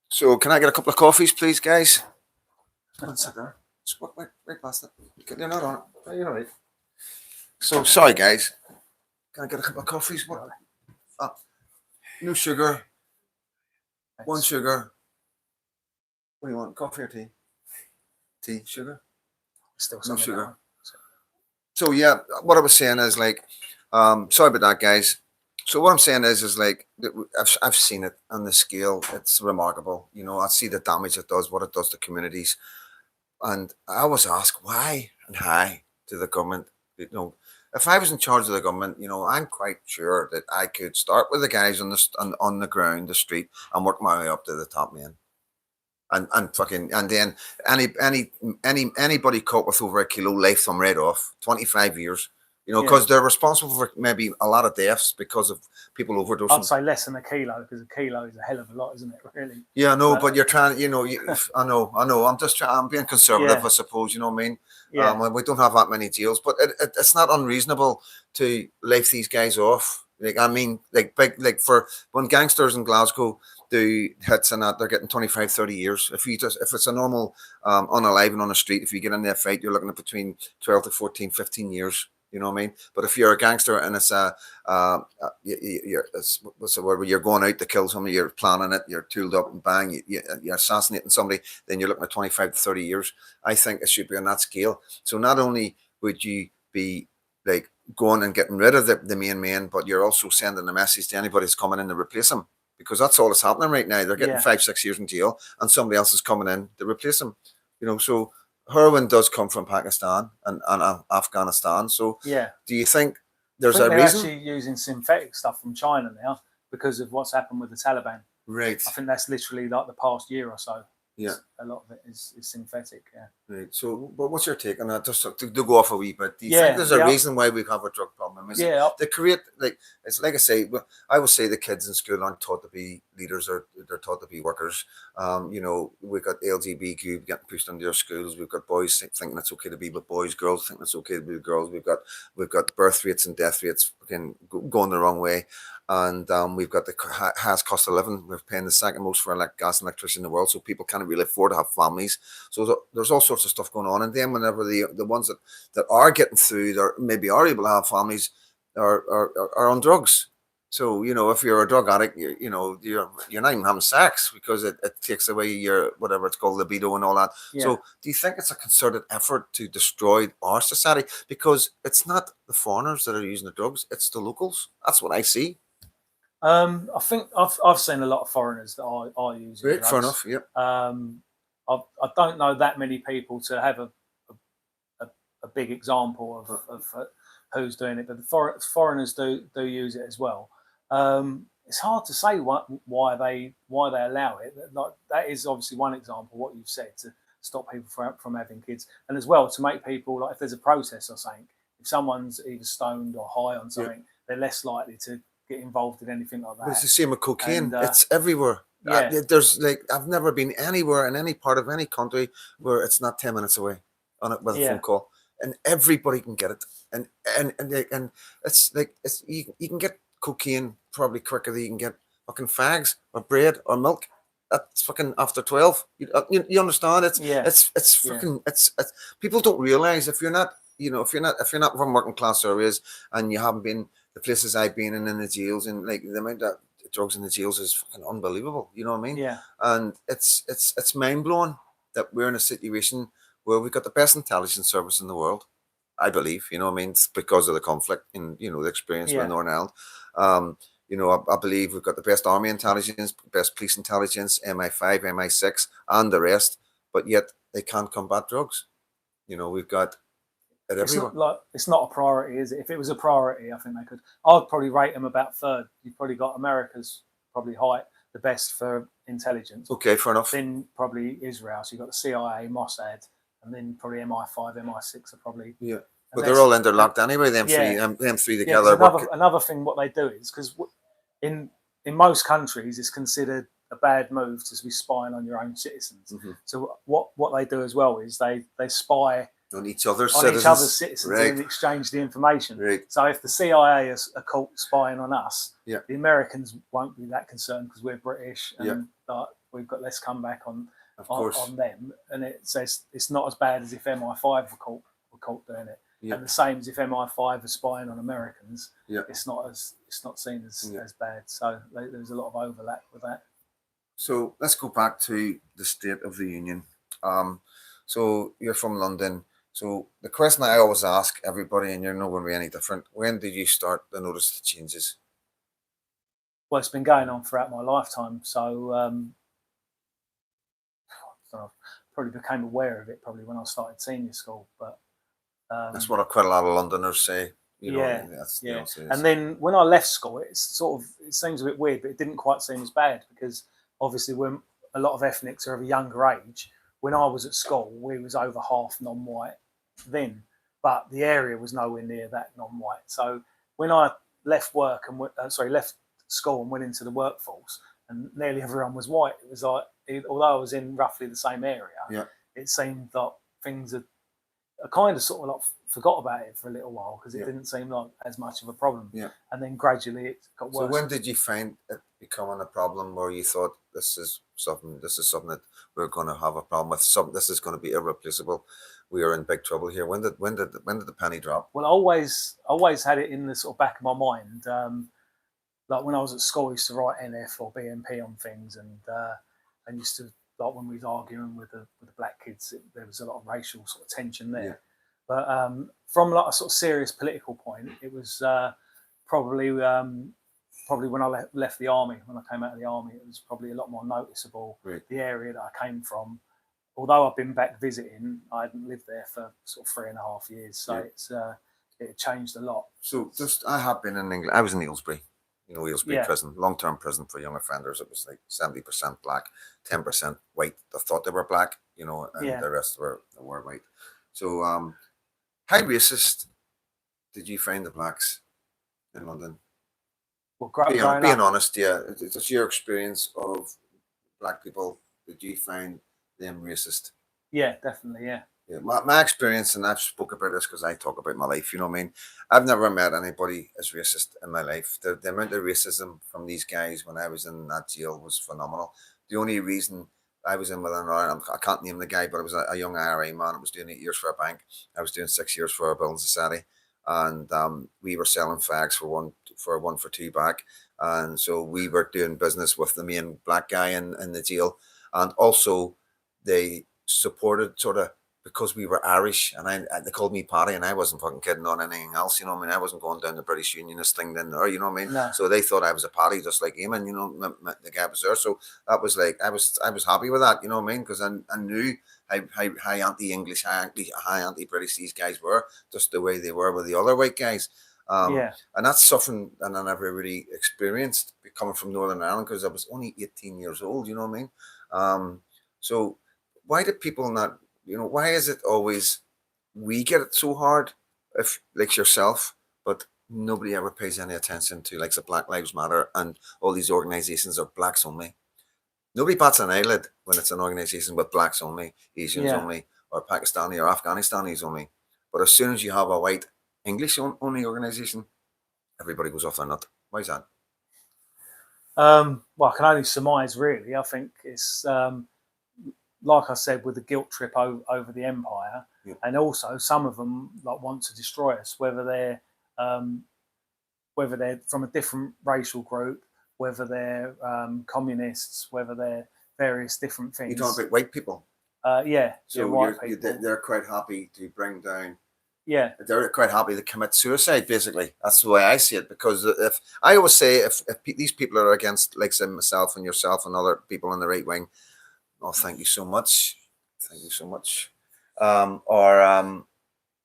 So, can I get a couple of coffees, please, guys? One second. Just wait past it. You're not on it. Oh, you're right. So, sorry, guys. Can I get a couple of coffees? What? No sugar. One sugar. What do you want? Coffee or tea? Tea, sugar. Still No some in sugar. that one. So yeah, what I was saying is like, sorry about that, guys. So what I'm saying is like, I've seen it on the scale. It's remarkable. You know, I see the damage it does, what it does to communities, and I always ask why and how to the government. You know, if I was in charge of the government, you know, I'm quite sure that I could start with the guys on the ground, the street, and work my way up to the top man. And then anybody caught with over a kilo, life them right off. 25 years, you know, Yeah. because they're responsible for maybe a lot of deaths because of people I'd overdosing. say less than a kilo, because a kilo is a hell of a lot, isn't it? Really. Yeah, no, But- but you're trying, you know, I know. I'm just trying. I'm being conservative, Yeah. I suppose. You know what I mean? Yeah. And we don't have that many jails, but it's not unreasonable to life these guys off. Like I mean, like big, like for when gangsters in Glasgow do hits and that, they're getting 25, 30 years. If it's a normal unaliving on the street, if you get in that fight, you're looking at between 12 to 14, 15 years. You know what I mean? But if you're a gangster and it's what's the word? Where you're going out to kill somebody, you're planning it, you're tooled up and bang, you're assassinating somebody, then you're looking at 25 to 30 years. I think it should be on that scale. So not only would you be like going and getting rid of the main man, but you're also sending a message to anybody that's coming in to replace him. Because that's all that's happening right now. They're getting Yeah. 5, 6 years in jail, and somebody else is coming in to replace them. You know, so heroin does come from Pakistan and Afghanistan. So, Yeah. do you think I there's think a they're reason? actually using synthetic stuff from China now because of what's happened with the Taliban. Right. I think that's literally like the past year or so. Yeah. A lot of it is synthetic. Yeah. Right. So, but what's your take on that? Just to go off a wee bit. Do you Yeah, think there's a yeah. reason why we have a drug problem? Is it Yeah. to create like it's like I say, I would say the kids in school aren't taught to be leaders, or they're taught to be workers. You know, we've got LGBTQ getting pushed into their schools. We've got boys thinking it's okay to be with boys, girls thinking it's okay to be with girls. We've got birth rates and death rates going the wrong way, and we've got the highest cost of living. We're paying the second most for gas and electricity in the world, so people can't really afford to have families. So there's all sorts of stuff going on, and then whenever the ones that are getting through, that maybe are able to have families, are on drugs. So you know, if you're a drug addict, you're not even having sex because it takes away your whatever it's called, libido and all that. Yeah. So do you think it's a concerted effort to destroy our society? Because it's not the foreigners that are using the drugs; it's the locals. That's what I see. I think I've seen a lot of foreigners that are using Great, drugs. fair enough. Yeah. I don't know that many people to have a big example of who's doing it, but the foreigners do use it as well. It's hard to say why they allow it. Like that is obviously one example. What you've said to stop people from having kids, and as well to make people, like if there's a protest or something, if someone's either stoned or high on something, they're less likely to get involved in anything like But it's the that. same with cocaine. And, It's everywhere. Yeah. There's like I've never been anywhere in any part of any country where it's not 10 minutes away on it with a Yeah. phone call, and everybody can get it. And it's like you can get cocaine probably quicker than you can get fucking fags or bread or milk. That's fucking after 12. You understand? It's Yeah. it's Yeah. fucking it's people don't realize if you're not if you're not from working class areas and you haven't been the places I've been in the jails, and like the amount of drugs in the jails is fucking unbelievable. You know what I mean? Yeah. And it's mind blowing that we're in a situation where we've got the best intelligence service in the world. I believe, you know what I mean? It's because of the conflict and the experience Yeah. with Northern Ireland. I believe we've got the best army intelligence, best police intelligence, MI5, MI6, and the rest, but yet they can't combat drugs. We've got it everywhere. It's not a priority, is it? If it was a priority, I think they could. I'd probably rate them about third. You've probably got America's probably the best for intelligence. Okay, fair enough. Then probably Israel. So you've got the CIA, Mossad, and then probably MI5, MI6 are probably. Yeah. and But they're that's- all interlocked anyway. Them Yeah. three, them three Yeah, 'cause together. another thing what they do is because in most countries it's considered a bad move to be spying on your own citizens. Mhm. So what they do as well is they spy On each other's on citizens. each other's citizens Right. and exchange the information. Right. So if the CIA are caught spying on us, Yeah. the Americans won't be that concerned because we're British and Yeah. we've got less comeback on them. And it says it's not as bad as if MI5 were caught doing it. Yeah. And the same as if MI5 are spying on Americans. Yeah. It's not seen as bad. So there's a lot of overlap with that. So let's go back to the State of the Union. So you're from London. So the question I always ask everybody, and you're not going to be any different, when did you start to notice the changes? Well, it's been going on throughout my lifetime. So I probably became aware of it probably when I started senior school. But That's what quite a lot of Londoners say. You know, Yeah, that's, yeah. You know, so And then when I left school, it seems a bit weird, but it didn't quite seem as bad because obviously when a lot of ethnics are of a younger age, when I was at school, we was over half non-white then, but the area was nowhere near that non-white. So when I left left school and went into the workforce, and nearly everyone was white, it was like, although I was in roughly the same area, it seemed that things had I kind of sort of like forgot about it for a little while because it didn't seem like as much of a problem. Yeah. And then gradually it got worse. So when did you find it becoming a problem where you thought this is something that we're going to have a problem with? This is going to be irreplaceable. We are in big trouble here. When did the penny drop? Well, I always had it in the sort of back of my mind. Like when I was at school, I used to write NF or BMP on things, and used to, like when we was arguing with the black kids, there was a lot of racial sort of tension there. Yeah. But from like a sort of serious political point, it was probably when I left the army. When I came out of the army, it was probably a lot more noticeable. Right. The area that I came from, although I've been back visiting, I hadn't lived there for sort of 3.5 years, so it changed a lot. So I have been in England. I was in Aylesbury. Aylesbury prison, long-term prison for young offenders. It was like 70% black, 10% white. They thought they were black, and the rest were white. So, how racist did you find the blacks in London? Well, being honest, it's your experience of black people. Did you find them racist? Yeah, definitely, yeah. Yeah, my experience, and I've spoke about this because I talk about my life, you know what I mean? I've never met anybody as racist in my life. The amount of racism from these guys when I was in that jail was phenomenal. The only reason I was in with I can't name the guy, but it was a young IRA man. I was doing 8 years for a bank. I was doing 6 years for a building society. And we were selling fags for one for two back. And so we were doing business with the main black guy in the jail. And also they supported sort of, because we were Irish, and they called me Paddy, and I wasn't fucking kidding on anything else, you know what I mean? I wasn't going down the British Unionist thing then there, you know what I mean? No. So they thought I was a Paddy, just like Eamon, the guy was there. So that was like, I was happy with that, you know what I mean? Because I knew how anti-English, how anti-British these guys were, just the way they were with the other white guys. And that's something that I never really experienced coming from Northern Ireland, because I was only 18 years old, you know what I mean? So why did people not, why is it always we get it so hard, if like yourself, but nobody ever pays any attention to like the Black Lives Matter and all these organizations are blacks only? Nobody bats an eyelid when it's an organization with blacks only, Asians only, or Pakistani or Afghanistanis only. But as soon as you have a white English only organization, everybody goes off their nut. Why is that? Well, I can only surmise, really. I think it's like I said, with the guilt trip over the empire, and also some of them like want to destroy us, whether they're from a different racial group, whether they're communists, whether they're various different things. You're talking about white people. So white people. They're quite happy to bring down. Yeah, they're quite happy to commit suicide. Basically, that's the way I see it. Because if I always say, if these people are against, like say myself and yourself and other people on the right wing, oh, thank you so much. Thank you so much. Or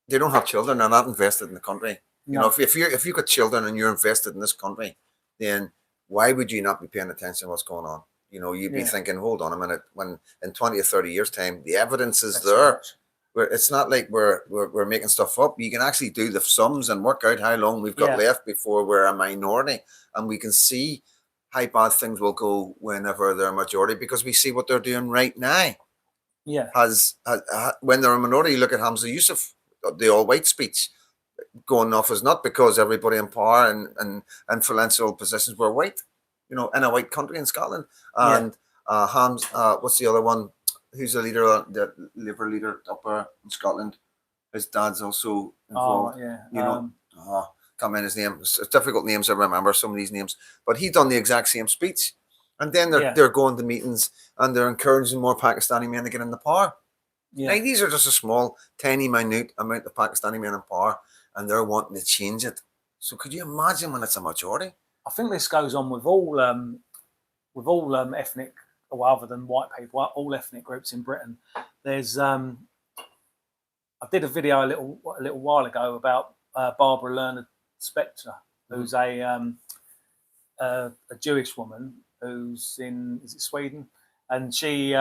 they don't have children. They're not invested in the country. No. If you've got children and you're invested in this country, then why would you not be paying attention to what's going on? You'd be thinking, hold on a minute. When in 20 or 30 years' time, the evidence is there. It's not like we're making stuff up. You can actually do the sums and work out how long we've got Yeah. left before we're a minority, and we can see how bad things will go whenever they're a majority, because we see what they're doing right now. Yeah. When they're a minority, look at Hamza Yusuf, the all-white speech going off is not because everybody in power and influential positions were white, in a white country in Scotland. And what's the other one? Who's the leader, the Labour leader up there in Scotland? His dad's also involved. Can't remember his name. It's difficult names to remember, some of these names. But he done the exact same speech. And then they're going to meetings and they're encouraging more Pakistani men to get into power. Now, these are just a small, tiny, minute amount of Pakistani men in power, and they're wanting to change it. So could you imagine when it's a majority? I think this goes on with all ethnic, or other than white people, all ethnic groups in Britain. There's I did a video a little while ago about Barbara Leonard Spector, who's a Jewish woman who's in, is it Sweden, and she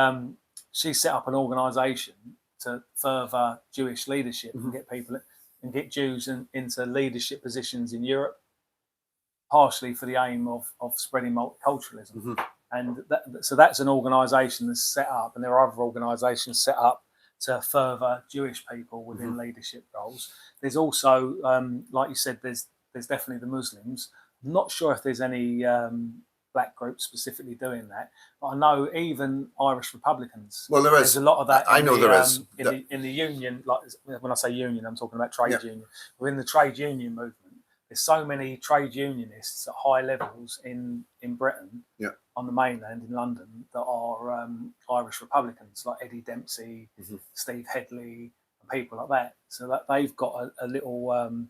set up an organisation to further Jewish leadership and get people and get Jews into leadership positions in Europe, partially for the aim of spreading multiculturalism. And so that's an organisation that's set up, and there are other organisations set up to further Jewish people within leadership roles. There's also, like you said, there's definitely the Muslims. I'm not sure if there's any black groups specifically doing that, but I know even Irish Republicans. Well, there is. There's a lot of that. I know there is. In the union, like when I say union, I'm talking about trade union. Within the trade union movement, there's so many trade unionists at high levels in Britain, on the mainland in London, that are Irish Republicans, like Eddie Dempsey, Steve Headley, and people like that. So that they've got a little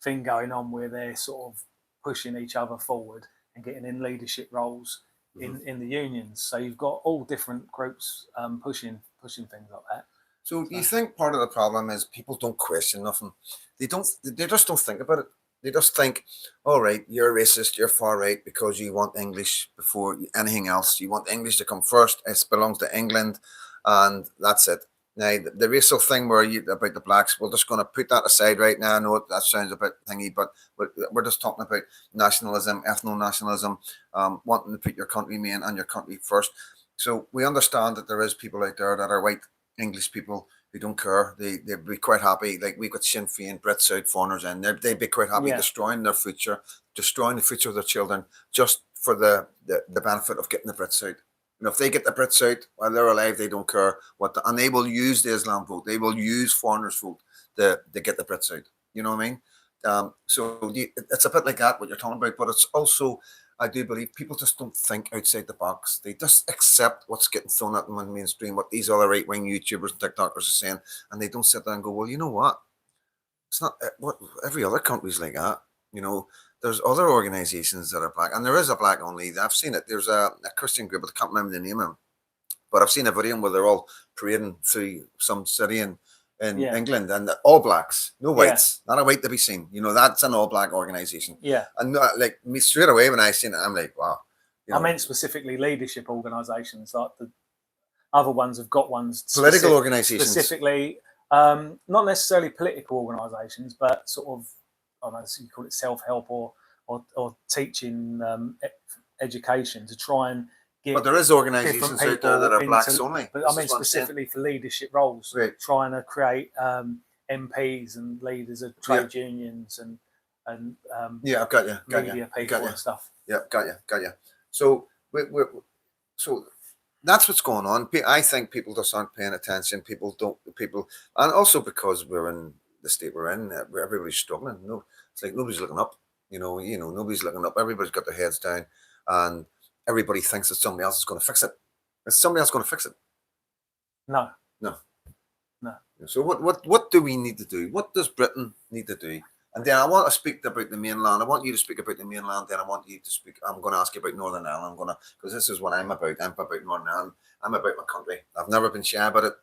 thing going on where they're sort of pushing each other forward and getting in leadership roles in the unions. So you've got all different groups pushing things like that. So do you think part of the problem is people don't question nothing? They just don't think about it. They just think, all right, you're racist, you're far right because you want English before anything else. You want English to come first. It belongs to England, and that's it. Now, the racial thing about the blacks, we're just going to put that aside right now. I know that sounds a bit thingy, but we're just talking about nationalism, ethno-nationalism, wanting to put your countrymen and your country first. So we understand that there is people out there that are white English people who don't care. They'd be quite happy. Like we've got Sinn Féin, Brits out, foreigners in. They'd be quite happy destroying their future, destroying the future of their children, just for the benefit of getting the Brits out. If they get the Brits out while they're alive, they don't care and they will use the Islam vote. They will use foreigners' vote to get the Brits out. You know what I mean? So it's a bit like that, what you're talking about, but it's also, I do believe people just don't think outside the box. They just accept what's getting thrown at them in the mainstream, what these other right-wing YouTubers and TikTokers are saying, and they don't sit there and go, well, you know what? It's not what every other country's like that. There's other organizations that are black, and there is a black on lead. I've seen it. There's a Christian group, I can't remember the name of them, but I've seen a video where they're all parading through some city in England, and all blacks, no whites, not a white to be seen. That's an all black organization. And like me straight away when I seen it, I'm like, wow. I meant specifically leadership organizations, like the other ones have got ones. Political organizations. Specifically, not necessarily political organizations, but sort of, I don't know, so you call it self-help or teaching education to try and get. But there is organisations out there that are blacks only. But I mean specifically for leadership roles, trying to create MPs and leaders of trade unions and I've got you. Media people and stuff. Yeah, got you. So so that's what's going on. I think people just aren't paying attention. People, and also because we're in the state we're in, everybody's struggling. It's like nobody's looking up. Nobody's looking up. Everybody's got their heads down, and everybody thinks that somebody else is going to fix it. Is somebody else going to fix it? No. So what do we need to do? What does Britain need to do? And then I want to speak about the mainland. I want you to speak about the mainland. Then I want you to speak. I'm going to ask you about Northern Ireland. Because this is what I'm about. I'm about Northern Ireland. I'm about my country. I've never been shy about it.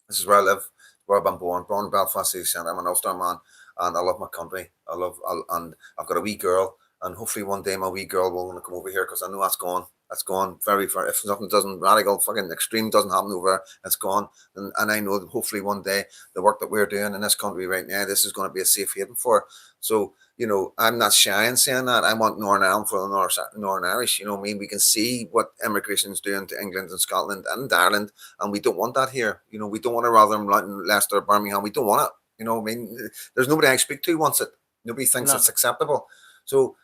This is where I live, where I've been born in Belfast City Centre. I'm an Ulster man, and I love my country. And I've got a wee girl, and hopefully one day my wee girl will want to come over here because I know that's going. It's gone very, very. If something doesn't radical, fucking extreme doesn't happen over there, it's gone. And I know that hopefully one day the work that we're doing in this country right now, this is going to be a safe haven for. So, you know, I'm not shy in saying that. I want Northern Ireland for the Northern Irish. You know what I mean? We can see what immigration is doing to England and Scotland and Ireland, and we don't want that here. You know, we don't want to rather than Leicester, Birmingham. We don't want it. You know what I mean? There's nobody I speak to who wants it. Nobody thinks it's acceptable. So,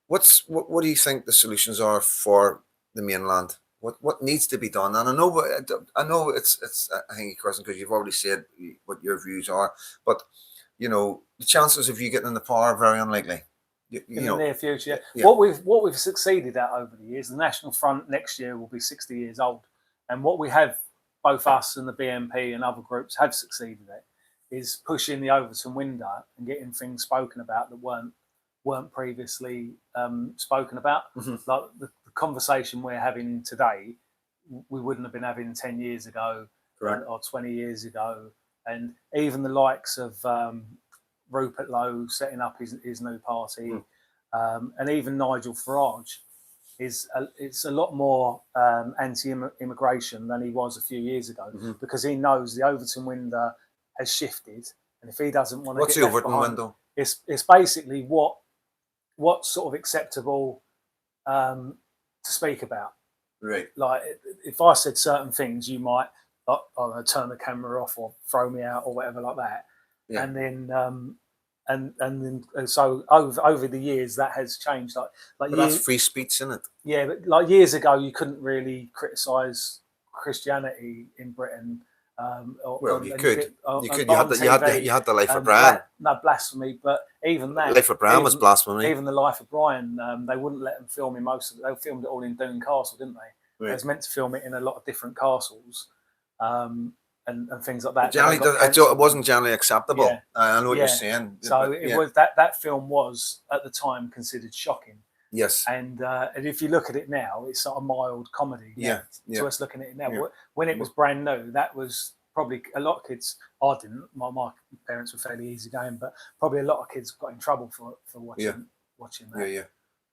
what do you think the solutions are for the mainland? What needs to be done? And I know it's I think, question, because you've already said what your views are, but you know the chances of you getting in the power are very unlikely. In the near future, what we've succeeded at over the years, the National Front next year will be 60 years old, and what we have, both us and the BNP and other groups have succeeded at, is pushing the Overton window and getting things spoken about that weren't previously spoken about. Like the conversation we're having today, we wouldn't have been having 10 years ago or 20 years ago. And even the likes of Rupert Lowe setting up his new party, and even Nigel Farage it's a lot more anti-immigration than he was a few years ago, because he knows the Overton window has shifted, and if he doesn't want to, what's the Overton window? It's basically what's sort of acceptable to speak about. Right. Like if I said certain things, you might turn the camera off or throw me out or whatever like that. Yeah. And then so over the years that has changed. But that's free speech, isn't it? Yeah, but like years ago, you couldn't really criticise Christianity in Britain. You could. You had the Life of Brian. No, blasphemy. But even that, Life of Brian was blasphemy. Even the Life of Brian, they wouldn't let them film in most of it. They filmed it all in Doune Castle, didn't they? Right. They was meant to film it in a lot of different castles, and things like that. It wasn't generally acceptable. Yeah. I know what you're saying. So it was that film was at the time considered shocking. Yes. And if you look at it now, it's sort of mild comedy. Yeah. To us looking at it now, when it was brand new, that was probably a lot of kids. I didn't. My parents were fairly easygoing, but probably a lot of kids got in trouble for watching that. Yeah.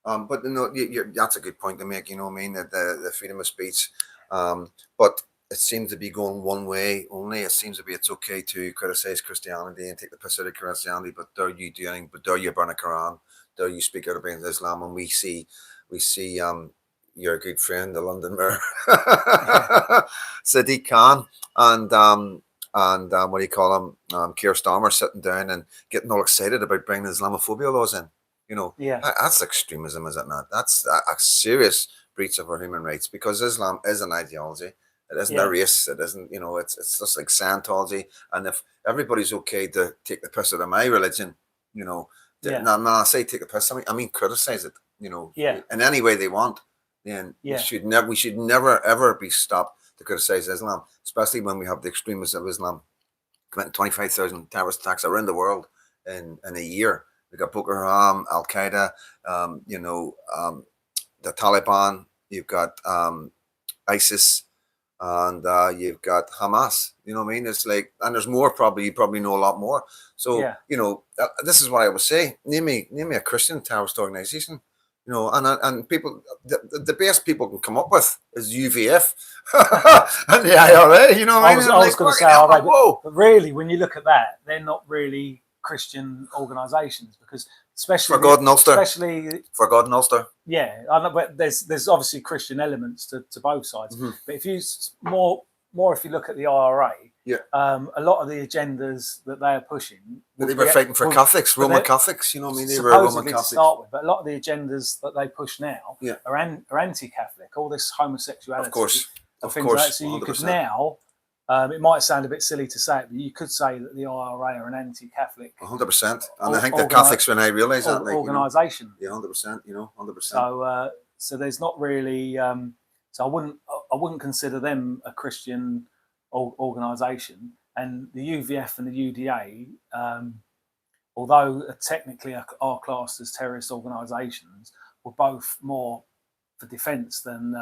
But no, that's a good point to make. You know what I mean? The freedom of speech. But it seems to be going one way only. It seems to be it's okay to criticize Christianity and take the piss out of Christianity, but dare you do anything? But dare you burn a Quran? Dare you speak out about Islam? And we see your good friend, the London Mayor, Sadiq Khan, and what do you call him, Keir Starmer, sitting down and getting all excited about bringing Islamophobia laws in. You know, that's extremism, is it not? That's a serious breach of our human rights, because Islam is an ideology. It isn't a race. It isn't, you know, it's just like Scientology. And if everybody's okay to take the piss out of my religion, you know, now I say take the piss, I mean criticize it, you know, in any way they want, then we should never ever be stopped to criticize Islam, especially when we have the extremists of Islam committing 25,000 terrorist attacks around the world in a year. We got Boko Haram, Al Qaeda, the Taliban. You've got ISIS. And you've got Hamas, you know what I mean? It's like, and there's more probably, you probably know a lot more. So, you know, this is what I would say. Name me a Christian terrorist organization, you know, and people, the best people can come up with is UVF and the IRA, you know what I mean? I was going to say, but really, when you look at that, they're not really Christian organizations, because especially for God and Ulster. Yeah, I know, but there's obviously Christian elements to both sides. But if you more if you look at the IRA, a lot of the agendas that they are pushing, they were fighting for Catholics, Roman Catholics. You know what I mean? They were Roman Catholics to start with, but a lot of the agendas that they push now are anti-Catholic. All this homosexuality, of course. Like that. So 100%. You could now. It might sound a bit silly to say it, but you could say that the IRA are an anti-Catholic. 100%, and I think the Catholics, when I realise that, organisation. You know, 100%. You know, 100%. So there's not really. So I wouldn't consider them a Christian organisation, and the UVF and the UDA, although technically are classed as terrorist organisations, were both more for defence than.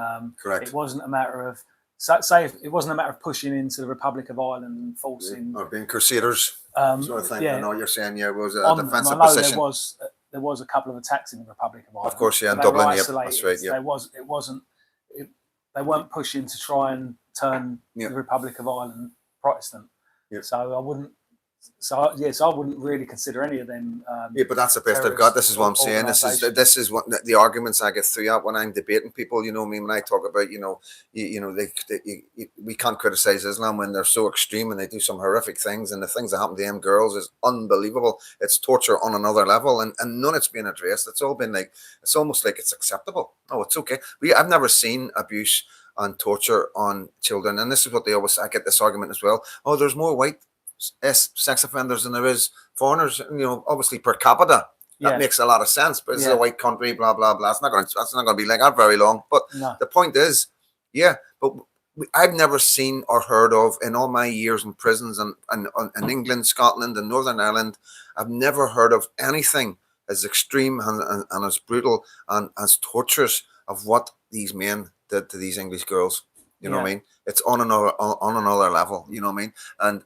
Correct. It wasn't a matter of. Say if it wasn't a matter of pushing into the Republic of Ireland and forcing or being crusaders, sort of thing. I know what you're saying. Yeah, it was a defensive I know position. There was there was a couple of attacks in the Republic of Ireland. Of course, yeah, in but they were Dublin, yep, isolated. that's right, yep. They weren't pushing to try and turn Yep. the Republic of Ireland Protestant. Yep. So I wouldn't. So yes, I wouldn't really consider any of them. Yeah, but that's the best I've got. This is what I'm saying. This is what the arguments I get through at when I'm debating people. You know, me when I talk about, we can't criticize Islam when they're so extreme and they do some horrific things, and the things that happen to them girls is unbelievable. It's torture on another level, and none of it's being addressed. It's all been like, it's almost like it's acceptable. Oh, it's okay. I've never seen abuse and torture on children, and this is what I get this argument as well. Oh, there's more white sex offenders than there is foreigners. Obviously per capita, that makes a lot of sense. But it's a white country, blah blah blah. That's not going to be like that very long. But the point is, but I've never seen or heard of in all my years in prisons and in England, Scotland, and Northern Ireland. I've never heard of anything as extreme and as brutal and as torturous of what these men did to these English girls. You know what I mean? It's on another level. You know what I mean? And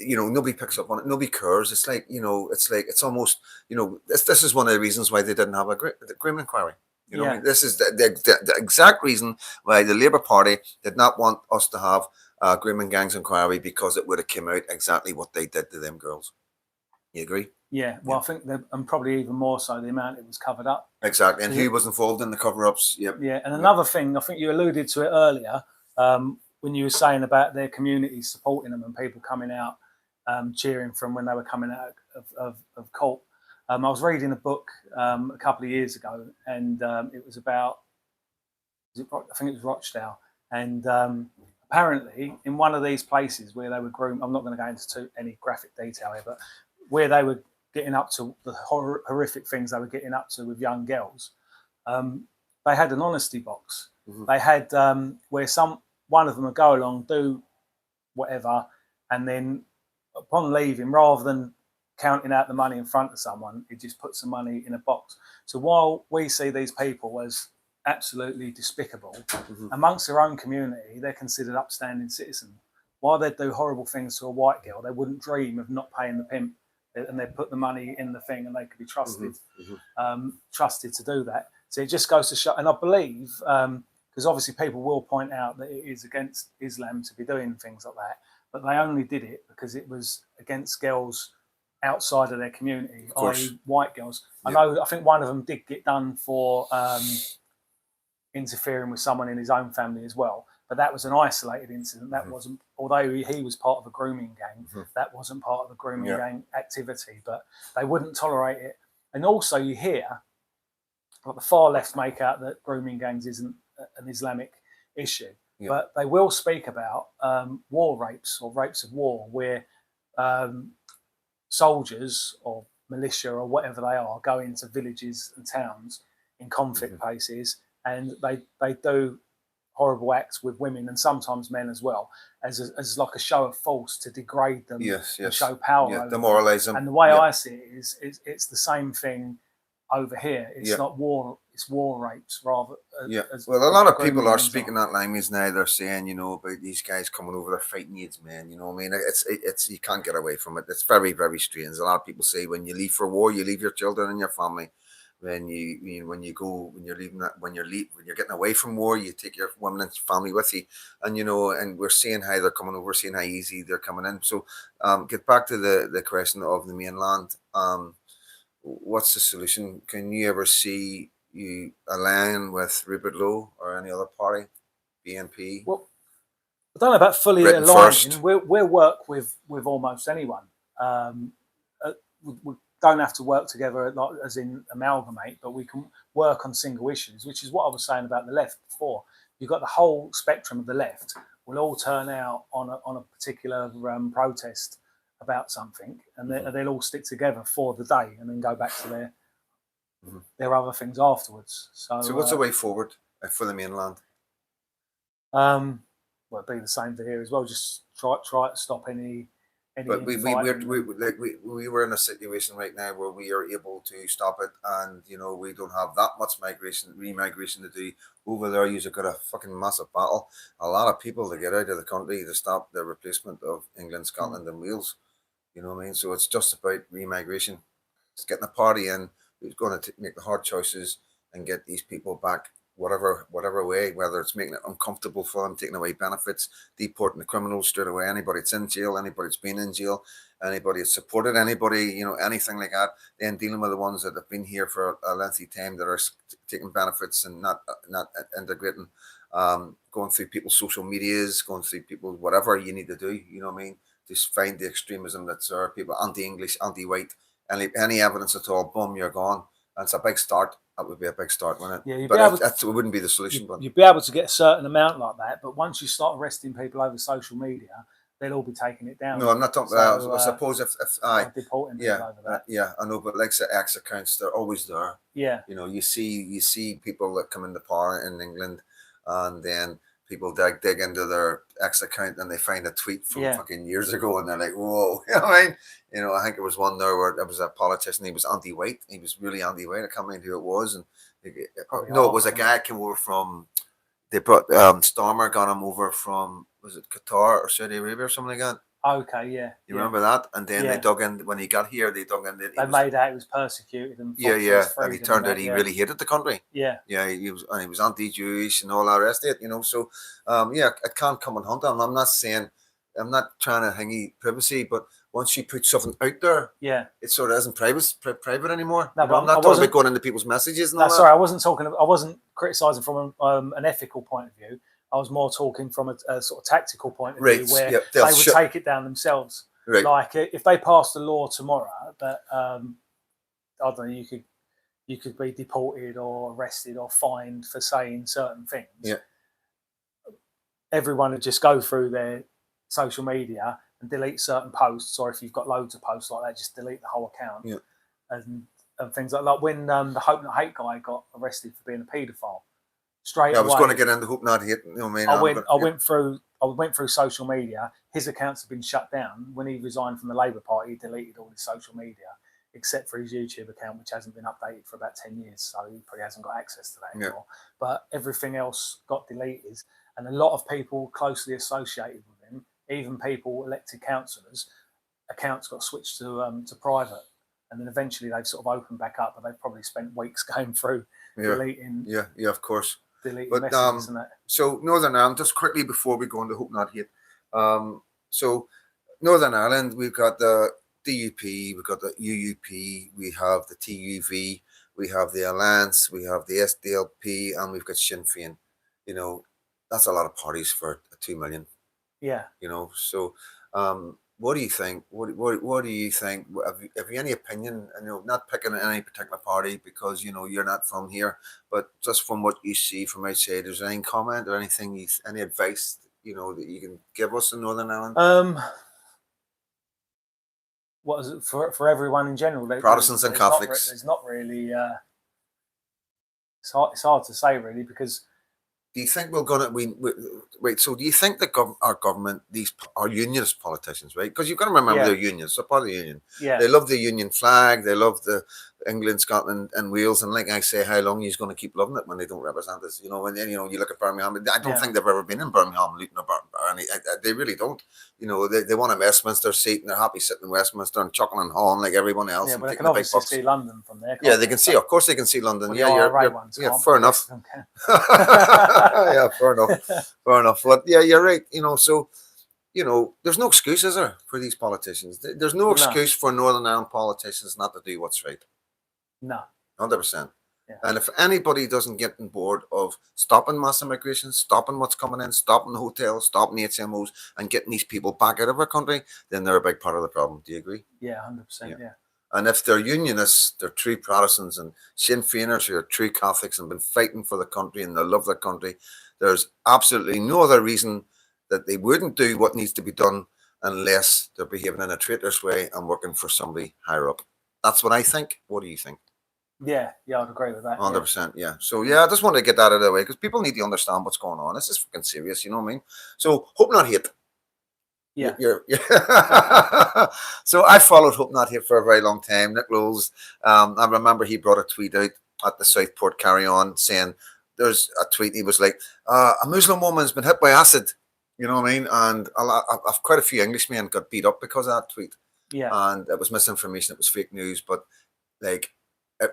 nobody picks up on it. Nobody cares. It's like, it's almost, this is one of the reasons why they didn't have a Grooming Inquiry. You know what I mean? This is the exact reason why the Labour Party did not want us to have a Grooming Gangs Inquiry, because it would have come out exactly what they did to them girls. You agree? Yeah. Well, I think and probably even more so the amount it was covered up. Exactly. And who was involved in the cover-ups. Yep. Yeah. And another thing, I think you alluded to it earlier, when you were saying about their community supporting them and people coming out cheering from when they were coming out of court. I was reading a book a couple of years ago, and it was about, I think it was Rochdale, and apparently in one of these places where they were groomed, I'm not going to go into any graphic detail here, but where they were getting up to the horrific things they were getting up to with young girls, they had an honesty box. Mm-hmm. They had where one of them would go along, do whatever, and then upon leaving, rather than counting out the money in front of someone, it just puts the money in a box. So while we see these people as absolutely despicable, amongst their own community, they're considered upstanding citizens. While they'd do horrible things to a white girl, they wouldn't dream of not paying the pimp, and they'd put the money in the thing, and they could be trusted, trusted to do that. So it just goes to show, and I believe, because obviously people will point out that it is against Islam to be doing things like that, but they only did it because it was against girls outside of their community, i.e. white girls. I think one of them did get done for interfering with someone in his own family as well, but that was an isolated incident. That wasn't, although he was part of a grooming gang, that wasn't part of a grooming gang activity, but they wouldn't tolerate it. And also you hear, like, the far left make out that grooming gangs isn't an Islamic issue. But they will speak about war rapes or rapes of war, where soldiers or militia or whatever they are go into villages and towns in conflict places, and they do horrible acts with women and sometimes men as well, as like a show of force to degrade them, and show power over demoralize them. And the way I see it is it's the same thing over here. It's not war. It's war rapes rather. Well, a lot of people are speaking that language now. They're saying, about these guys coming over, they're fighting AIDS, man. You know what I mean? It's you can't get away from it. It's very, very strange. A lot of people say when you leave for war, you leave your children and your family. When you're getting away from war, you take your women and family with you. And and we're seeing how they're coming over, seeing how easy they're coming in. So get back to the question of the mainland. What's the solution? Can you ever see you align with Rupert Lowe or any other party, BNP? Well, I don't know about fully aligning. We'll work with almost anyone. We don't have to work together, like, as in amalgamate, but we can work on single issues, which is what I was saying about the left before. You've got the whole spectrum of the left will all turn out on a particular protest about something, and they'll all stick together for the day and then go back to their other things afterwards. So what's the way forward for the mainland? Well, it'd be the same for here as well. Just try to stop any. But we were in a situation right now where we are able to stop it, and we don't have that much remigration to do over there. You've got a fucking massive battle. A lot of people to get out of the country to stop the replacement of England, Scotland, and Wales. You know what I mean? So it's just about remigration. It's getting a party in who's going to make the hard choices and get these people back, whatever way, whether it's making it uncomfortable for them, taking away benefits, deporting the criminals straight away, anybody that's in jail, anybody that's been in jail, anybody that's supported anybody, anything like that, then dealing with the ones that have been here for a lengthy time that are taking benefits and not integrating, going through people's social medias, going through people's whatever you need to do, just find the extremism that's there, people anti-English, anti-white, any evidence at all, boom, you're gone. And it's a big start. That would be a big start, wouldn't it? Yeah, but it wouldn't be the solution. But you'd be able to get a certain amount like that, but once you start arresting people over social media, they'll all be taking it down. No, I'm not talking. So, I suppose if I deporting people over that. Yeah, I know, but like the X accounts, they're always there. Yeah, you see people that come into power in England, and then people dig into their X account and they find a tweet from fucking years ago, and they're like, whoa, I think it was one there where there was a politician, he was anti-white, he was really anti-white, I can't remember who it was, and it was a guy came over from, they brought, Starmer got him over from, was it Qatar or Saudi Arabia or something like that? Okay, yeah. You remember that? And then they dug in, when he got here, they dug in. They made out he was persecuted and and he turned out he really hated the country. Yeah. Yeah, he was anti-Jewish and all that rest of it, so, it can't come and hunt him. I'm not trying to hangy privacy, but once you put something out there, it sort of isn't private anymore. No, but I'm not talking about going into people's messages and all that. Sorry, I wasn't criticising from an ethical point of view. I was more talking from a sort of tactical point of view, where they would take it down themselves. Right. Like if they passed a law tomorrow that I don't know, you could be deported or arrested or fined for saying certain things. Yeah. Everyone would just go through their social media and delete certain posts, or if you've got loads of posts like that, just delete the whole account. Yeah. And things like when the Hope Not Hate guy got arrested for being a paedophile. Straight away, I was going to get into Hope Not Hate. I went through social media. His accounts have been shut down. When he resigned from the Labour Party, he deleted all his social media except for his YouTube account, which hasn't been updated for about 10 years. So he probably hasn't got access to that anymore. But everything else got deleted. And a lot of people closely associated with him, even people elected councillors, accounts got switched to private. And then eventually they've sort of opened back up, but they've probably spent weeks going through deleting. Yeah, of course. Deleting messages and that. So Northern Ireland, just quickly before we go into Hope Not Hate. So Northern Ireland, we've got the DUP, we've got the UUP, we have the TUV, we have the Alliance, we have the SDLP, and we've got Sinn Féin. That's a lot of parties for 2 million. Yeah. So what do you think? What do you think? Have you any opinion? Not picking any particular party because you're not from here, but just from what you see from outside, is there any comment or anything, any advice that you can give us in Northern Ireland? What is it for everyone in general? Protestants and Catholics. There's not really. It's hard to say really, because. Do you think we're gonna wait? So do you think that our government, our unionist politicians, right? Because you've got to remember they're unions, they're part of the union. Yeah. They love the union flag. They love the England, Scotland, and Wales. And like I say, how long are you going to keep loving it when they don't represent us? When you look at Birmingham, I don't think they've ever been in Birmingham, Luton, or any. They really don't. They want a Westminster seat, and they're happy sitting in Westminster and chucking and hawing like everyone else. Yeah, but they can obviously see London from there. Yeah, they can see. Of course, they can see London. Well, fair enough. Yeah, fair enough. But yeah, you're right. So, there's no excuse, is there, for these politicians? There's no excuse for Northern Ireland politicians not to do what's right. No. 100%. Yeah. And if anybody doesn't get on board of stopping mass immigration, stopping what's coming in, stopping the hotels, stopping the HMOs, and getting these people back out of our country, then they're a big part of the problem. Do you agree? Yeah, 100%. Yeah. And if they're unionists, they're true Protestants, and Sinn Féiners who are true Catholics and been fighting for the country and they love their country, there's absolutely no other reason that they wouldn't do what needs to be done unless they're behaving in a traitorous way and working for somebody higher up. That's what I think. What do you think? Yeah, I'd agree with that. 100%, yeah. So, I just wanted to get that out of the way because people need to understand what's going on. This is fucking serious, you know what I mean? So, Hope Not Hate. Yeah. So I followed Hope Not Hate for a very long time. Nick Lowles, I remember he brought a tweet out at the Southport Carry On saying, there's a tweet, he was like, a Muslim woman's been hit by acid, you know what I mean? And I've quite a few Englishmen got beat up because of that tweet. Yeah. And it was misinformation, it was fake news, but like,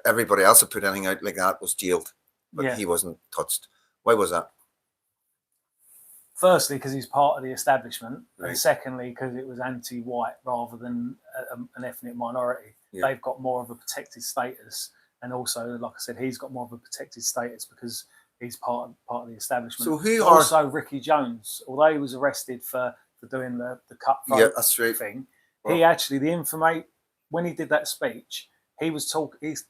everybody else that put anything out like that was jailed, but Yeah. he wasn't touched. Why was that? Firstly, because he's part of the establishment, Right. and secondly, because it was anti-white rather than an ethnic minority. Yeah. They've got more of a protected status, and also, like I said, he's got more of a protected status because he's part of the establishment. So who But are? also Ricky Jones, although he was arrested for doing the cutthroat Yeah, that's right. thing, Well, he actually when he did that speech, he was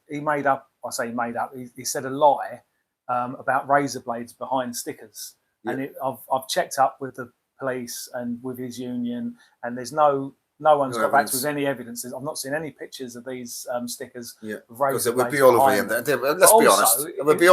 he made up. I say made up. He said a lie about razor blades behind stickers. Yeah. And I've checked up with the police and with his union, and there's no one's got back to us any evidence. I've not seen any pictures of these stickers. Yeah, with because razor it would be blades all over behind the them. internet. Let's be honest, it would be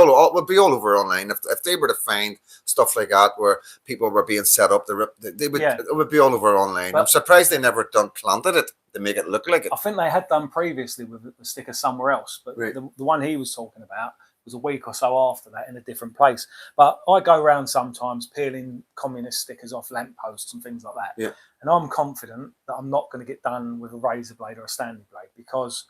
all over online. If they were to find stuff like that where people were being set up, they would. Yeah. It would be all over online. But- I'm surprised they never planted it to make it look like it. I think they had done previously with the sticker somewhere else, but Right. the one he was talking about was a week or so after that in a different place. But I go around sometimes peeling communist stickers off lampposts and things like that. Yeah. And I'm confident that I'm not going to get done with a razor blade or a Stanley blade because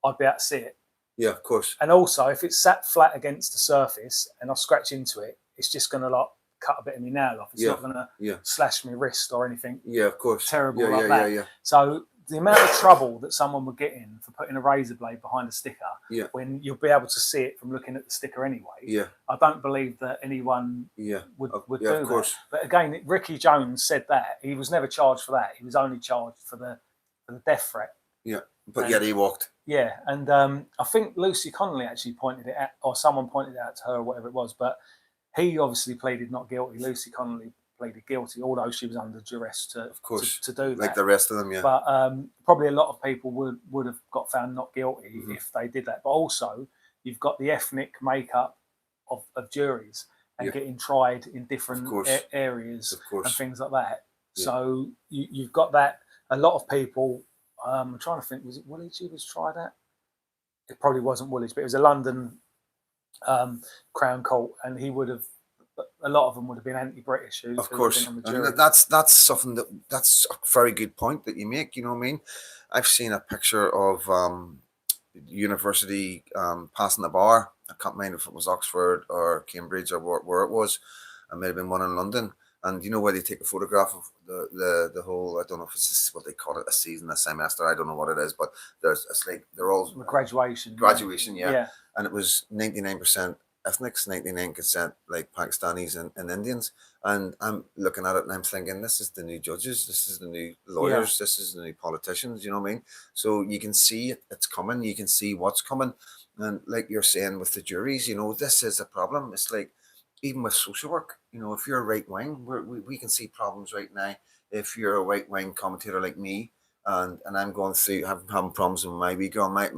I'd be able to see it. Yeah, of course. And also, if it's sat flat against the surface and I scratch into it, it's just going to like cut a bit of my nail off. It's Yeah. not going to Yeah. slash my wrist or anything. Yeah, of course. Terrible Yeah, like yeah, that. yeah, yeah. So the amount of trouble that someone would get in for putting a razor blade behind a sticker, Yeah. when you'll be able to see it from looking at the sticker anyway, Yeah, I don't believe that anyone yeah. would Yeah, do of course. that. But again, Ricky Jones said that he was never charged for that. He was only charged for the death threat. But yet he walked. Yeah, and I think Lucy Connolly actually pointed it out, or someone pointed it out to her, or whatever it was. But he obviously pleaded not guilty. Lucy Connolly pleaded guilty, although she was under duress to do that. Like the rest of them, yeah. But probably a lot of people would have got found not guilty Mhm. if they did that. But also, you've got the ethnic makeup of juries and Yeah. getting tried in different Of course. areas Of and course. things like that. Yeah. So you've got that. A lot of people. I'm trying to think. Was it Woolwich he was tried at? It probably wasn't Woolwich, but it was a London Crown Court, and he would have. A lot of them would have been anti-British. Of course, on the and jury. that's something that's a very good point that you make. You know what I mean? I've seen a picture of university passing the bar. I can't mind if it was Oxford or Cambridge or where it was. It may have been one in London. And you know where they take a photograph of the whole, I don't know if it's what they call it, a season, a semester, I don't know what it is, but it's like they're all Graduation. yeah. And it was 99% ethnics, 99% like Pakistanis and Indians. And I'm looking at it and I'm thinking, this is the new judges, this is the new lawyers, this is the new politicians, you know what I mean? So you can see it's coming, you can see what's coming. And like you're saying with the juries, you know, this is a problem. It's like, even with social work, you know, if you're a right wing, we can see problems right now. If you're a right wing commentator like me, and I'm going through having problems with my wee girl, my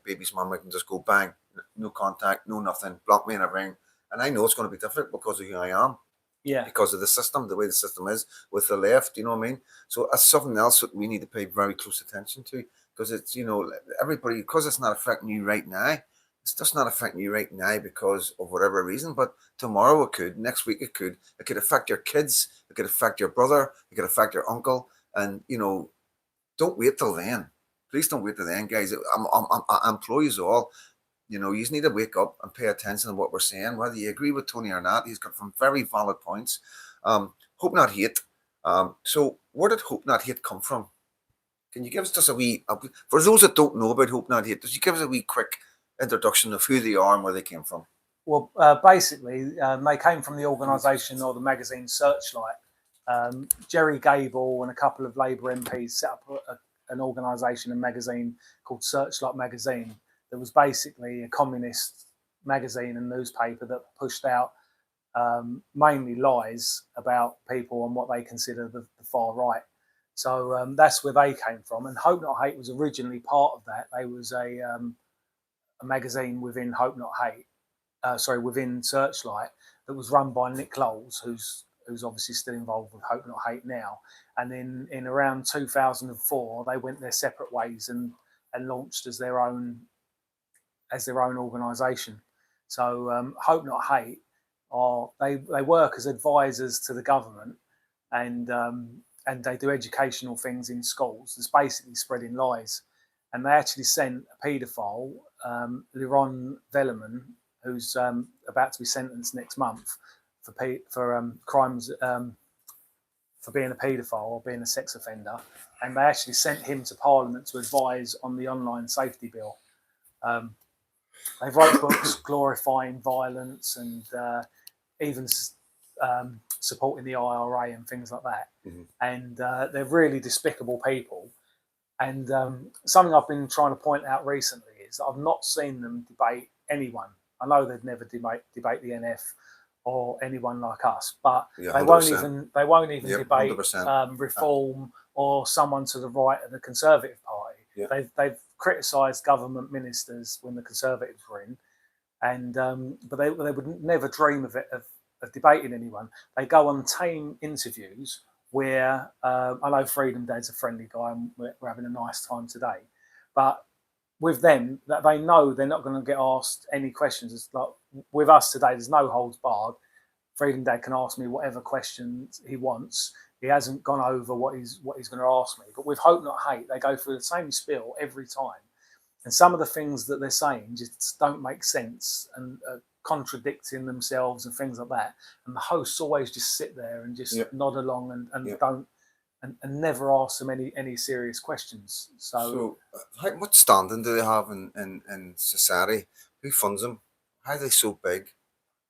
baby's mum, I can just go bang, no contact, no nothing, block me in a ring, and I know it's going to be different because of who I am. Yeah. Because of the system, the way the system is with the left, you know what I mean? So that's something else that we need to pay very close attention to, because it's, you know, everybody, because it's not affecting you right now. It's just not affecting you right now because of whatever reason, but tomorrow it could, next week it could affect your kids, it could affect your brother, it could affect your uncle, and you know, don't wait till then. Please don't wait till then, guys. I implore you all, you know, you just need to wake up and pay attention to what we're saying, whether you agree with Tony or not. He's got some very valid points. Hope Not Hate. So where did Hope Not Hate come from? Can you give us just a wee, for those that don't know about Hope Not Hate, just you give us a wee quick introduction of who they are and where they came from? Well, basically, they came from the organisation or the magazine Searchlight. Jerry Gable and a couple of Labour MPs set up an organisation and magazine called Searchlight Magazine that was basically a communist magazine and newspaper that pushed out mainly lies about people and what they consider the far right. So that's where they came from. And Hope Not Hate was originally part of that. They was a magazine within Hope Not Hate, within Searchlight, that was run by Nick Lowles, who's obviously still involved with Hope Not Hate now. And then in around 2004, they went their separate ways and launched as their own organisation. So Hope Not Hate they work as advisors to the government, and they do educational things in schools. It's basically spreading lies. and they actually sent a paedophile, Liron Velleman, who's about to be sentenced next month for crimes for being a paedophile or being a sex offender, and they actually sent him to Parliament to advise on the online safety bill. They've wrote books glorifying violence and even supporting the IRA and things like that. Mhm. And they're really despicable people. And something I've been trying to point out recently is that I've not seen them debate anyone. I know they'd never debate the NF or anyone like us, but Yeah, they 100%. won't even Yep, debate 100%. reform or someone to the right of the Conservative Party. Yeah. They've criticised government ministers when the Conservatives were in, and but they would never dream of debating anyone. They go on tame interviews where I know Freedom Dad's a friendly guy and we're having a nice time today, but with them, that they know they're not going to get asked any questions. It's like with us today, there's no holds barred. Freedom Dad can ask me whatever questions he wants. He hasn't gone over what he's going to ask me. But with Hope Not Hate, they go through the same spiel every time, and some of the things that they're saying just don't make sense and contradicting themselves and things like that. And the hosts always just sit there and just nod along and don't. And never ask them any serious questions. So what standing do they have in society? Who funds them? How are they so big?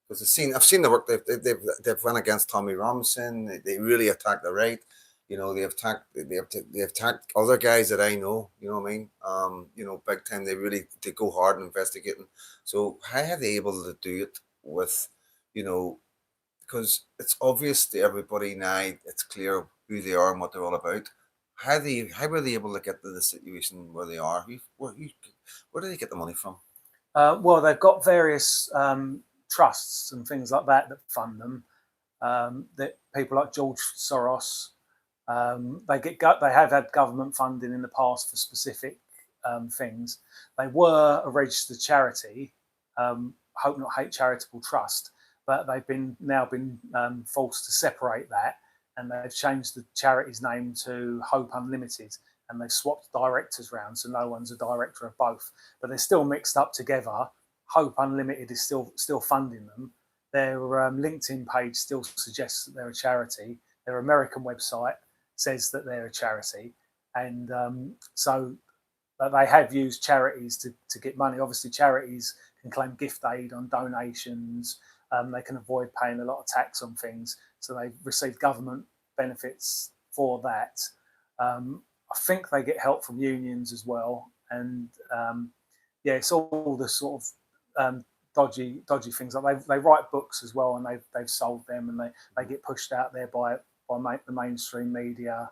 Because I've seen the work they've run against Tommy Robinson. They really attacked the right. You know, they attacked other guys that I know. You know what I mean? You know, big time. They go hard in investigating. So how are they able to do it with, you know, because it's obvious to everybody now. It's clear who they are and what they're all about. How were they able to get to the situation where they are? Where do they get the money from? Well, they've got various trusts and things like that fund them. That people like George Soros, they have had government funding in the past for specific things. They were a registered charity, Hope Not Hate Charitable Trust, but they've now been forced to separate that, and they've changed the charity's name to Hope Unlimited, and they've swapped directors around, so no one's a director of both, but they're still mixed up together. Hope Unlimited is still funding them. Their LinkedIn page still suggests that they're a charity. Their American website says that they're a charity, and so they have used charities to get money. Obviously, charities can claim gift aid on donations. They can avoid paying a lot of tax on things, so they receive government benefits for that. I think they get help from unions as well, and it's all the sort of dodgy things. Like they write books as well, and they've sold them, and they get pushed out there by the mainstream media.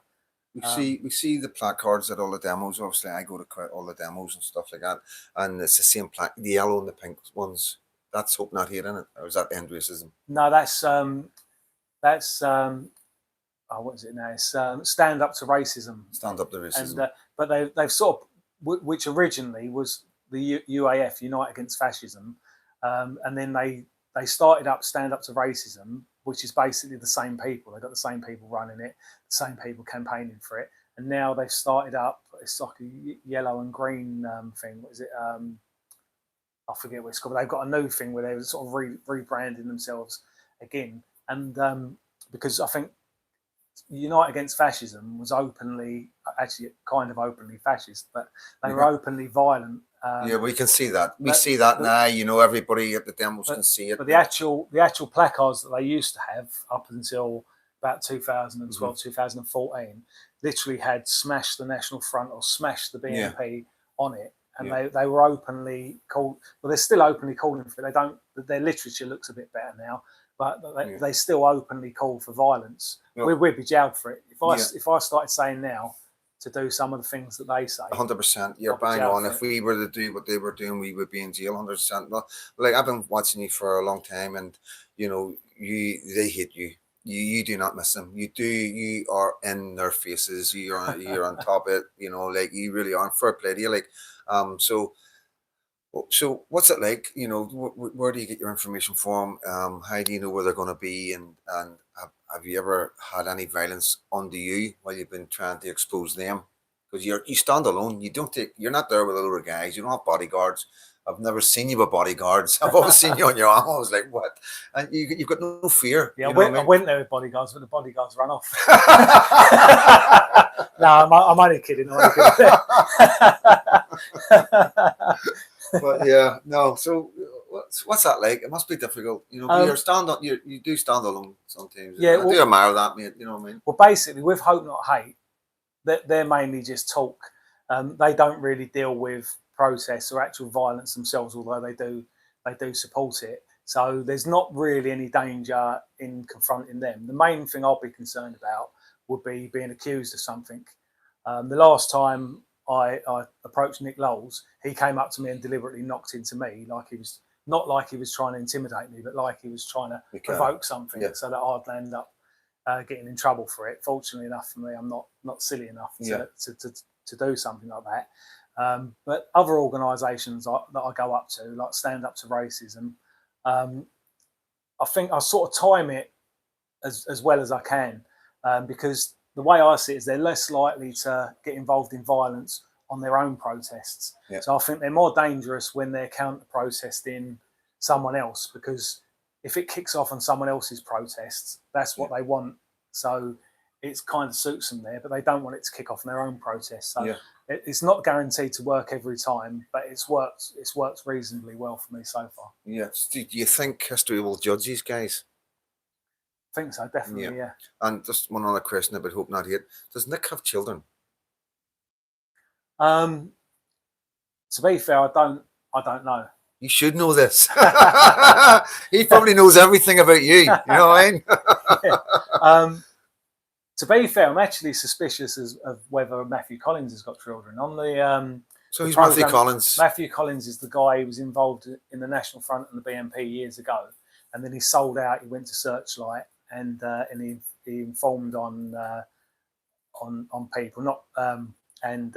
We see the placards at all the demos. Obviously, I go to quite all the demos and stuff like that, and it's the same the yellow and the pink ones. That's Hope Not Hate, in it, or is that end racism? No, that's what is it now? It's Stand Up to Racism. Stand Up to Racism. And but they've sort of, which originally was the UAF, Unite Against Fascism, and then they started up Stand Up to Racism, which is basically the same people. They've got the same people running it, the same people campaigning for it, and now they've started up. It's like a yellow and green thing. What is it? I forget what it's called. But they've got a new thing where they're sort of rebranding themselves again, and because I think Unite Against Fascism was actually kind of openly fascist, but they were openly violent. Yeah, we can see that. We see that now. You know, everybody at the demos can see it. But the actual placards that they used to have up until about 2012, 2014, literally had "Smash the National Front" or "Smash the BNP" on it, and they were openly called. Well, they're still openly calling for it. They don't. Their literature looks a bit better now, but they still openly call for violence. We'd be jailed for it if I started saying now to do some of the things that they say. 100%. You're bang on. If we were to do what they were doing, we would be in jail. 100%. Like, I've been watching you for a long time, and you know, they hate you. You do not miss them. You are in their faces. You're on top of it. You know, like, you really are. Fair play to you. Like, so what's it like? You know, where do you get your information from? How do you know where they're going to be? And have you ever had any violence onto you while you've been trying to expose them? because you stand alone. You don't take. You're not there with a load of guys. You don't have bodyguards. I've never seen you with bodyguards. I've always seen you on your own. I was like, what? And you've got no fear. Yeah, you know I went there with bodyguards, but the bodyguards ran off. I mean? No, I'm only kidding. I'm only kidding. But yeah, no. So what's that like? It must be difficult. You know, you're stand up. You do stand alone sometimes. Yeah, I do admire that, mate. You know what I mean? Well, basically, with Hope Not Hate, they're mainly just talk. They don't really deal with protests or actual violence themselves, although they do support it. So there's not really any danger in confronting them. The main thing I'll be concerned about would be being accused of something. The last time I approached Nick Lowles, he came up to me and deliberately knocked into me, like he was not like he was trying to intimidate me, but like he was trying to provoke something, so that I'd end up getting in trouble for it. Fortunately enough for me, I'm not silly enough to do something like that. But other organisations that I go up to, like Stand Up to Racism, I think I sort of time it as well as I can, because the way I see it is they're less likely to get involved in violence on their own protests. Yeah. So I think they're more dangerous when they're counter-protesting someone else, because if it kicks off on someone else's protests, that's what they want. So it kind of suits them there, but they don't want it to kick off on their own protests. So it's not guaranteed to work every time, but it's worked reasonably well for me so far. Yeah. Do you think history will judge these guys? I think so, definitely, yeah. And just one other question about Hope Not Hate. Does Nick have children? To be fair, I don't know. You should know this. He probably knows everything about you. You know what I mean? To be fair, I'm actually suspicious of whether Matthew Collins has got children. On the so who's Matthew Collins? Matthew Collins is the guy who was involved in the National Front and the BNP years ago, and then he sold out. He went to Searchlight, and he informed on people, they ended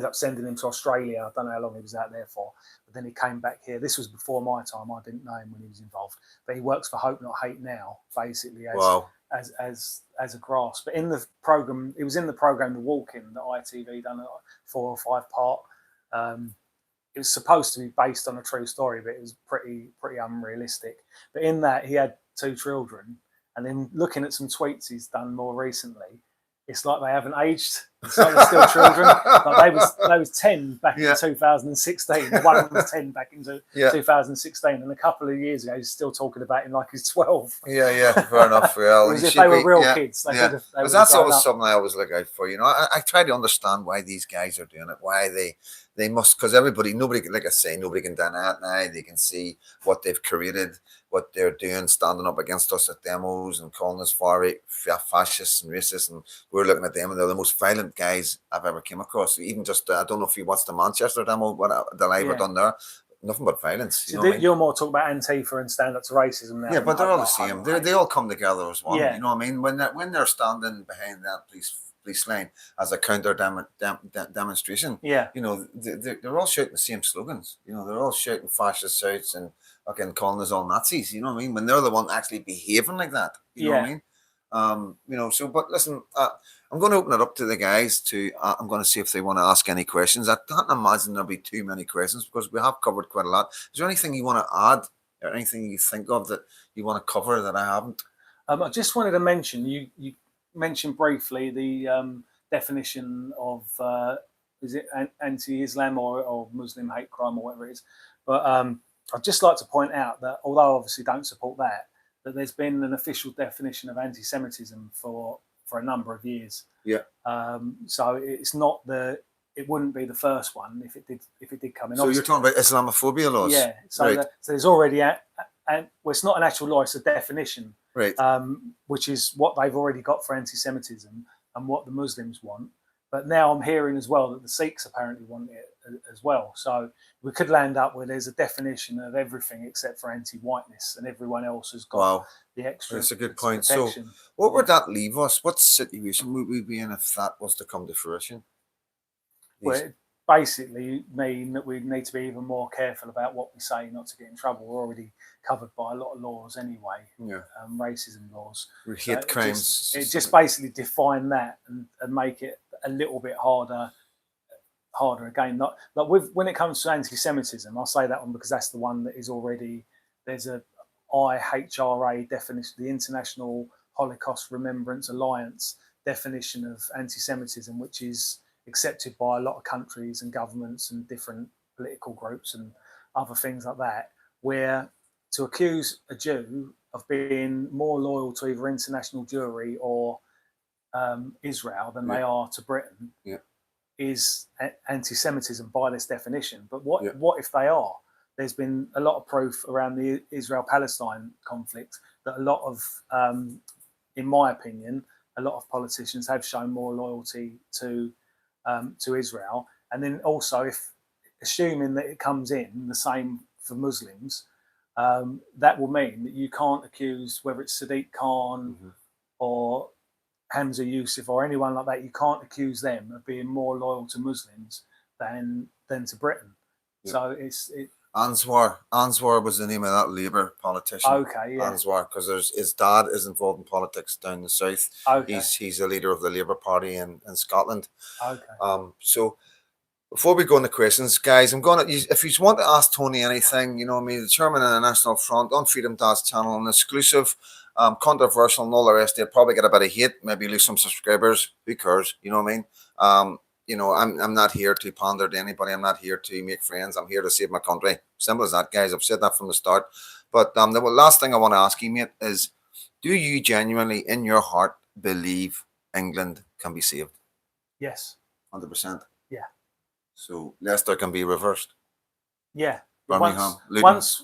up sending him to Australia. I don't know how long he was out there for, but then he came back here. This was before my time. I didn't know him when he was involved, but he works for Hope Not Hate now, basically as a grass. But in the program, it was in the program The Walk-In that ITV done a 4 or 5 part. It was supposed to be based on a true story, but it was pretty unrealistic. But in that, he had 2 children, and then looking at some tweets he's done more recently, it's like they haven't aged. It's like they're still children. Like they was 10 back in 2016. One of them was 10 back in 2016, and a couple of years ago he's still talking about him like he's 12. Yeah, fair enough. Well, as if they were real kids. Because that's always something I always look out for. You know, I try to understand why these guys are doing it. Why they must, because nobody, like I say, nobody can deny it now. They can see what they've created, what they're doing, standing up against us at demos and calling us far-right fascists and racists, and we're looking at them and they're the most violent guys I've ever came across. Even just, I don't know if you watched the Manchester demo, what the live were done there. Nothing but violence. So you're more talking about Antifa and Stand Up to Racism now. Yeah, but they're all the same. They all come together as one. Yeah. You know what I mean? When they're standing behind that police line as a counter demonstration, you know, they're all shouting the same slogans. You know, they're all shouting fascist shouts and fucking calling us all Nazis. You know what I mean? When they're the one actually behaving like that. You know what I mean? You know, so, but listen, I'm going to open it up to the guys I'm going to see if they want to ask any questions. I can't imagine there'll be too many questions because we have covered quite a lot. Is there anything you want to add or anything you think of that you want to cover that I haven't? I just wanted to mention, you mentioned briefly the definition of, is it anti-Islam or Muslim hate crime or whatever it is. But I'd just like to point out that although I obviously don't support that there's been an official definition of anti-Semitism for a number of years. Yeah. So it's not it wouldn't be the first one if it did come in. So obviously, you're talking about Islamophobia laws? Yeah. So, so there's already well, it's not an actual law; it's a definition, right? Which is what they've already got for anti-Semitism and what the Muslims want. But now I'm hearing as well that the Sikhs apparently want it as well. So we could land up where there's a definition of everything except for anti-whiteness, and everyone else has got the extra. That's a good point. Protection. So what would that leave us? What situation would we be in if that was to come to fruition? Well, it basically mean that we need to be even more careful about what we say, not to get in trouble. We're already covered by a lot of laws anyway. Yeah. Racism laws. Hate crimes. It just basically define that and make it a little bit harder again. Not like when it comes to anti-Semitism, I'll say that one because that's the one that is already there's a IHRA definition, the International Holocaust Remembrance Alliance definition of anti-Semitism, which is accepted by a lot of countries and governments and different political groups and other things like that, where to accuse a Jew of being more loyal to either international Jewry or Israel than they are to Britain is anti-Semitism by this definition. But what if they are? There's been a lot of proof around the Israel-Palestine conflict that a lot of, in my opinion, a lot of politicians have shown more loyalty to Israel. And then also, if assuming that it comes in the same for Muslims, that will mean that you can't accuse whether it's Sadiq Khan or Hamza Yusuf or anyone like that. You can't accuse them of being more loyal to Muslims than to Britain. So Answar was the name of that Labour politician. Okay, yeah. Answar, because his dad is involved in politics down the south. Okay. He's a leader of the Labour Party in Scotland. Okay. So before we go into questions, guys, I'm gonna if you want to ask Tony anything, you know me, the chairman of the National Front on Freedom Dad's channel, an exclusive, controversial and all the rest. They'll probably get a bit of hate, maybe lose some subscribers. Who cares? You know what I mean? You know, I'm not here to pander to anybody. I'm not here to make friends. I'm here to save my country. Simple as that, guys. I've said that from the start. But the last thing I want to ask you, mate, is do you genuinely, in your heart, believe England can be saved? Yes. 100%. Yeah. So Leicester can be reversed. Yeah. Birmingham. Once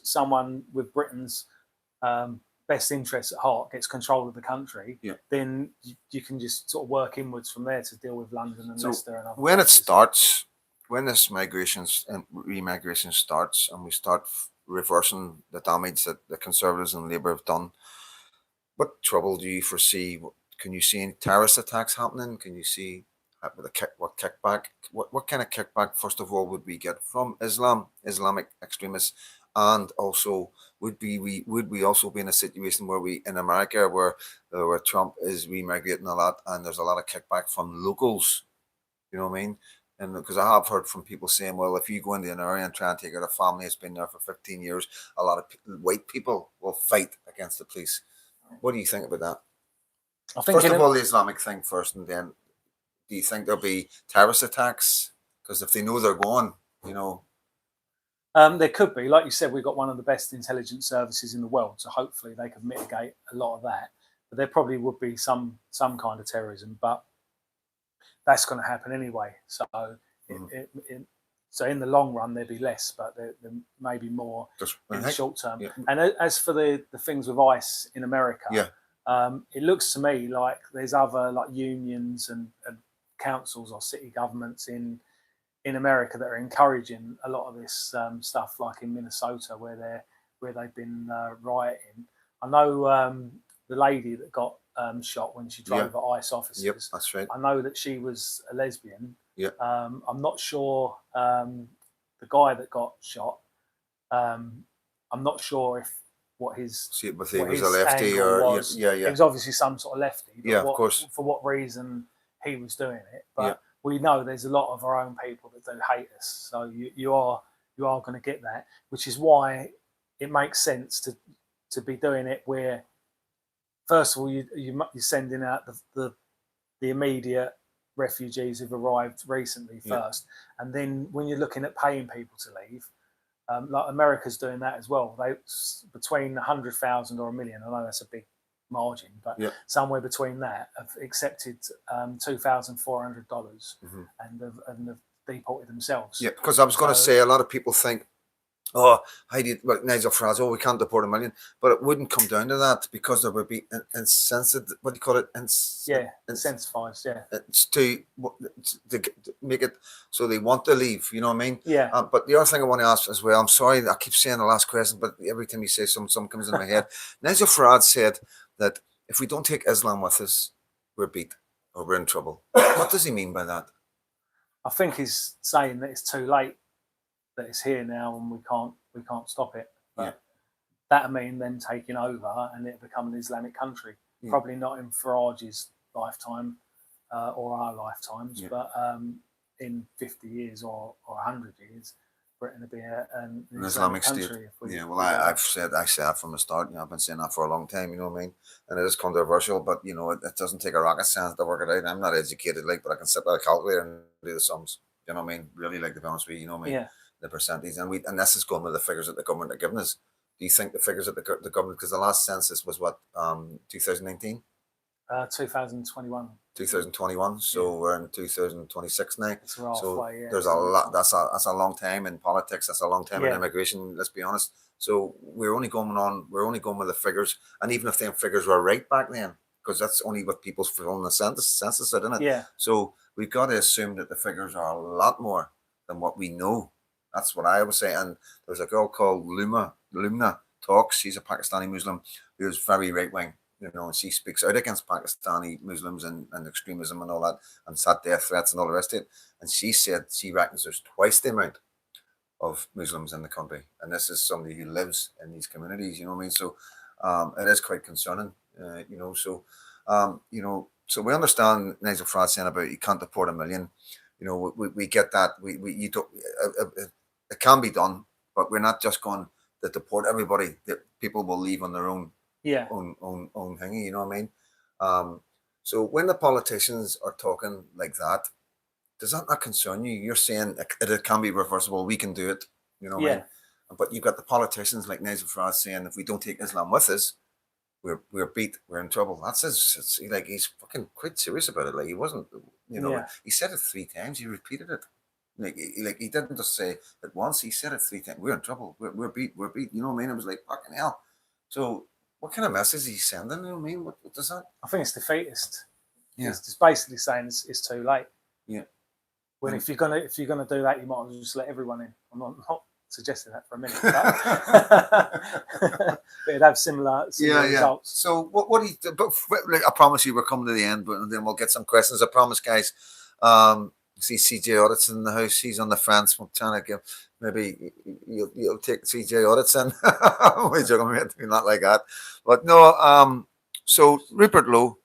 someone with Britain's best interests at heart gets control of the country, then you can just sort of work inwards from there to deal with London and Leicester and other when places. it starts, when this migration and remigration starts, and we start reversing the damage that the Conservatives and Labour have done, what trouble do you foresee? Can you see any terrorist attacks happening? Can you see what kickback? What kind of kickback, first of all, would we get from Islamic extremists? And also, would we also be in a situation where in America where Trump is remigrating a lot and there's a lot of kickback from locals? You know what I mean? And because I have heard from people saying, well, if you go into an area and try and take out a family that's been there for 15 years, a lot of white people will fight against the police. What do you think about that? I think first of all, the Islamic thing first, and then do you think there'll be terrorist attacks? Because if they know they're going, you know. There could be. Like you said, we've got one of the best intelligence services in the world, so hopefully they could mitigate a lot of that. But there probably would be some kind of terrorism, but that's going to happen anyway. So, so in the long run, there'd be less, but there may be more in the short term. Yeah. And as for the things with ICE in America, it looks to me like there's other like unions and councils or city governments in America that are encouraging a lot of this stuff, like in Minnesota where they've been rioting. I know the lady that got shot when she drove at ICE officers. Yep, that's right. I know that she was a lesbian. Yeah. I'm not sure the guy that got shot. I'm not sure if what his he was a lefty or was. He was obviously some sort of lefty. But of course. For what reason he was doing it, but we know there's a lot of our own people that do hate us. So you are going to get that, which is why it makes sense to be doing it where, first of all, you're sending out the immediate refugees who've arrived recently first, and then when you're looking at paying people to leave, like America's doing that as well. They between 100,000 or 1 million. I know that's a big margin, but somewhere between that have accepted $2,400 and have deported themselves. Yeah, because I was going to say a lot of people think, Nigel Farage, we can't deport 1 million, but it wouldn't come down to that because there would be incentive. What do you call it? Incentivized. Yeah, it's to make it so they want to leave. You know what I mean? Yeah. But the other thing I want to ask as well, I'm sorry, I keep saying the last question, but every time you say something comes in my head. Nigel Farage said that if we don't take Islam with us, we're beat or we're in trouble. What does he mean by that? I think he's saying that it's too late, that it's here now and we can't stop it. But that'll mean them taking over and it become an Islamic country. Probably not in Farage's lifetime or our lifetimes, Yeah. but in 50 years or 100 years, Britain will be an Islamic State. country. If we, Yeah, well, I said that from the start. I've been saying that for a long time. You know what I mean? And it is controversial, but it doesn't take a rocket science to work it out. I'm not educated, but I can sit with a calculator and do the sums. You know what I mean? Really, to be honest with you, you know what I mean? Yeah. The percentage, and this is going with the figures that the government are giving us. Do you think the figures that the government, because the last census was what 2019, 2021. 2021, so we're in 2026 now. It's halfway, So yeah, there's a lot. That's a long time in politics. That's a long time in Yeah. immigration. Let's be honest. So we're only going with the figures, and even if them figures were right back then, because that's only what people's filling the census, isn't it? Yeah. So we've got to assume that the figures are a lot more than what we know. That's what I would say. And there's a girl called Lumna Talks. She's a Pakistani Muslim who's very right wing. And she speaks out against Pakistani Muslims and extremism and all that, and sat death threats and all the rest of it. And she said she reckons there's twice the amount of Muslims in the country. And this is somebody who lives in these communities, you know what I mean? So it is quite concerning, So we understand Nigel Farage saying about you can't deport 1 million. We get that. You don't. It can be done, but we're not just going to deport everybody. That people will leave on their own. Yeah. own thingy, you know what I mean? So when the politicians are talking like that, does that not concern you? You're saying it can be reversible, we can do it, you know what I mean? But you've got the politicians like Nigel Farage saying if we don't take Islam with us, we're beat, we're in trouble. That's he's fucking quite serious about it. Like he wasn't, he said it 3 times, he repeated it. He didn't just say it once, he said it 3 times. We're in trouble, we're beat, you know what I mean? It was like fucking hell. So what kind of message is he sending? You know what I mean? What does that? I think it's defeatist. Yeah. It's just basically saying it's too late. Yeah. When if you're gonna do that, you might as well just let everyone in. I'm not suggesting that for a minute, but it'd have similar results. So what do you? But I promise you, we're coming to the end, but then we'll get some questions. I promise, guys. See CJ Audits in the house. He's on the fence. I'm trying to give. Maybe you'll take CJ Audits in. We're joking, not like that. But no. So Rupert Lowe.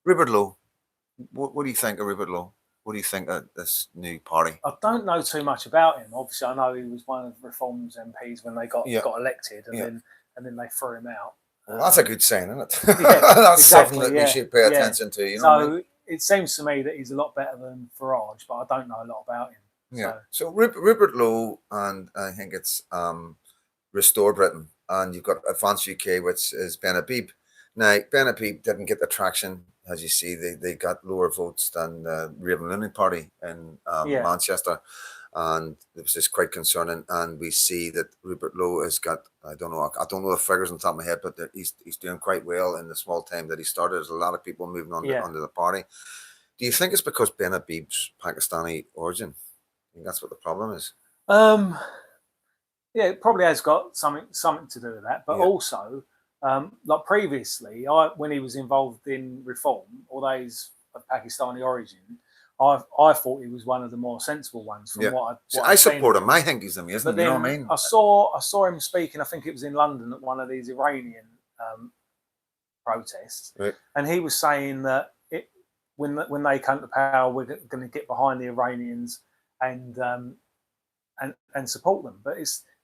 What do you think of Rupert Lowe? What do you think of this new party? I don't know too much about him. Obviously, I know he was one of Reform's MPs when they got elected, and then they threw him out. Well, that's a good sign, isn't it? Yeah, that's exactly, something that we should pay attention to. You know what I mean? It seems to me that he's a lot better than Farage, but I don't know a lot about him. Yeah. So Rupert Lowe, and I think it's Restore Britain, and you've got Advance UK, which is Ben Habib. Now, Ben Habib didn't get the traction. As you see, they got lower votes than the Raven Looney Party in Manchester, and it was just quite concerning. And we see that Rupert Lowe has got, I don't know the figures on top of my head, but he's doing quite well in the small time that he started. There's a lot of people moving on onto the party. Do you think it's because Ben Habib's Pakistani origin? I think that's what the problem is. Yeah, it probably has got something to do with that, but also. Like previously, when he was involved in Reform, although he's of Pakistani origin, I thought he was one of the more sensible ones. From what I support him. I think he's amazing. But you know what I mean? I saw him speaking. I think it was in London at one of these Iranian protests, right. And he was saying that when they come to power, we're going to get behind the Iranians and support them. But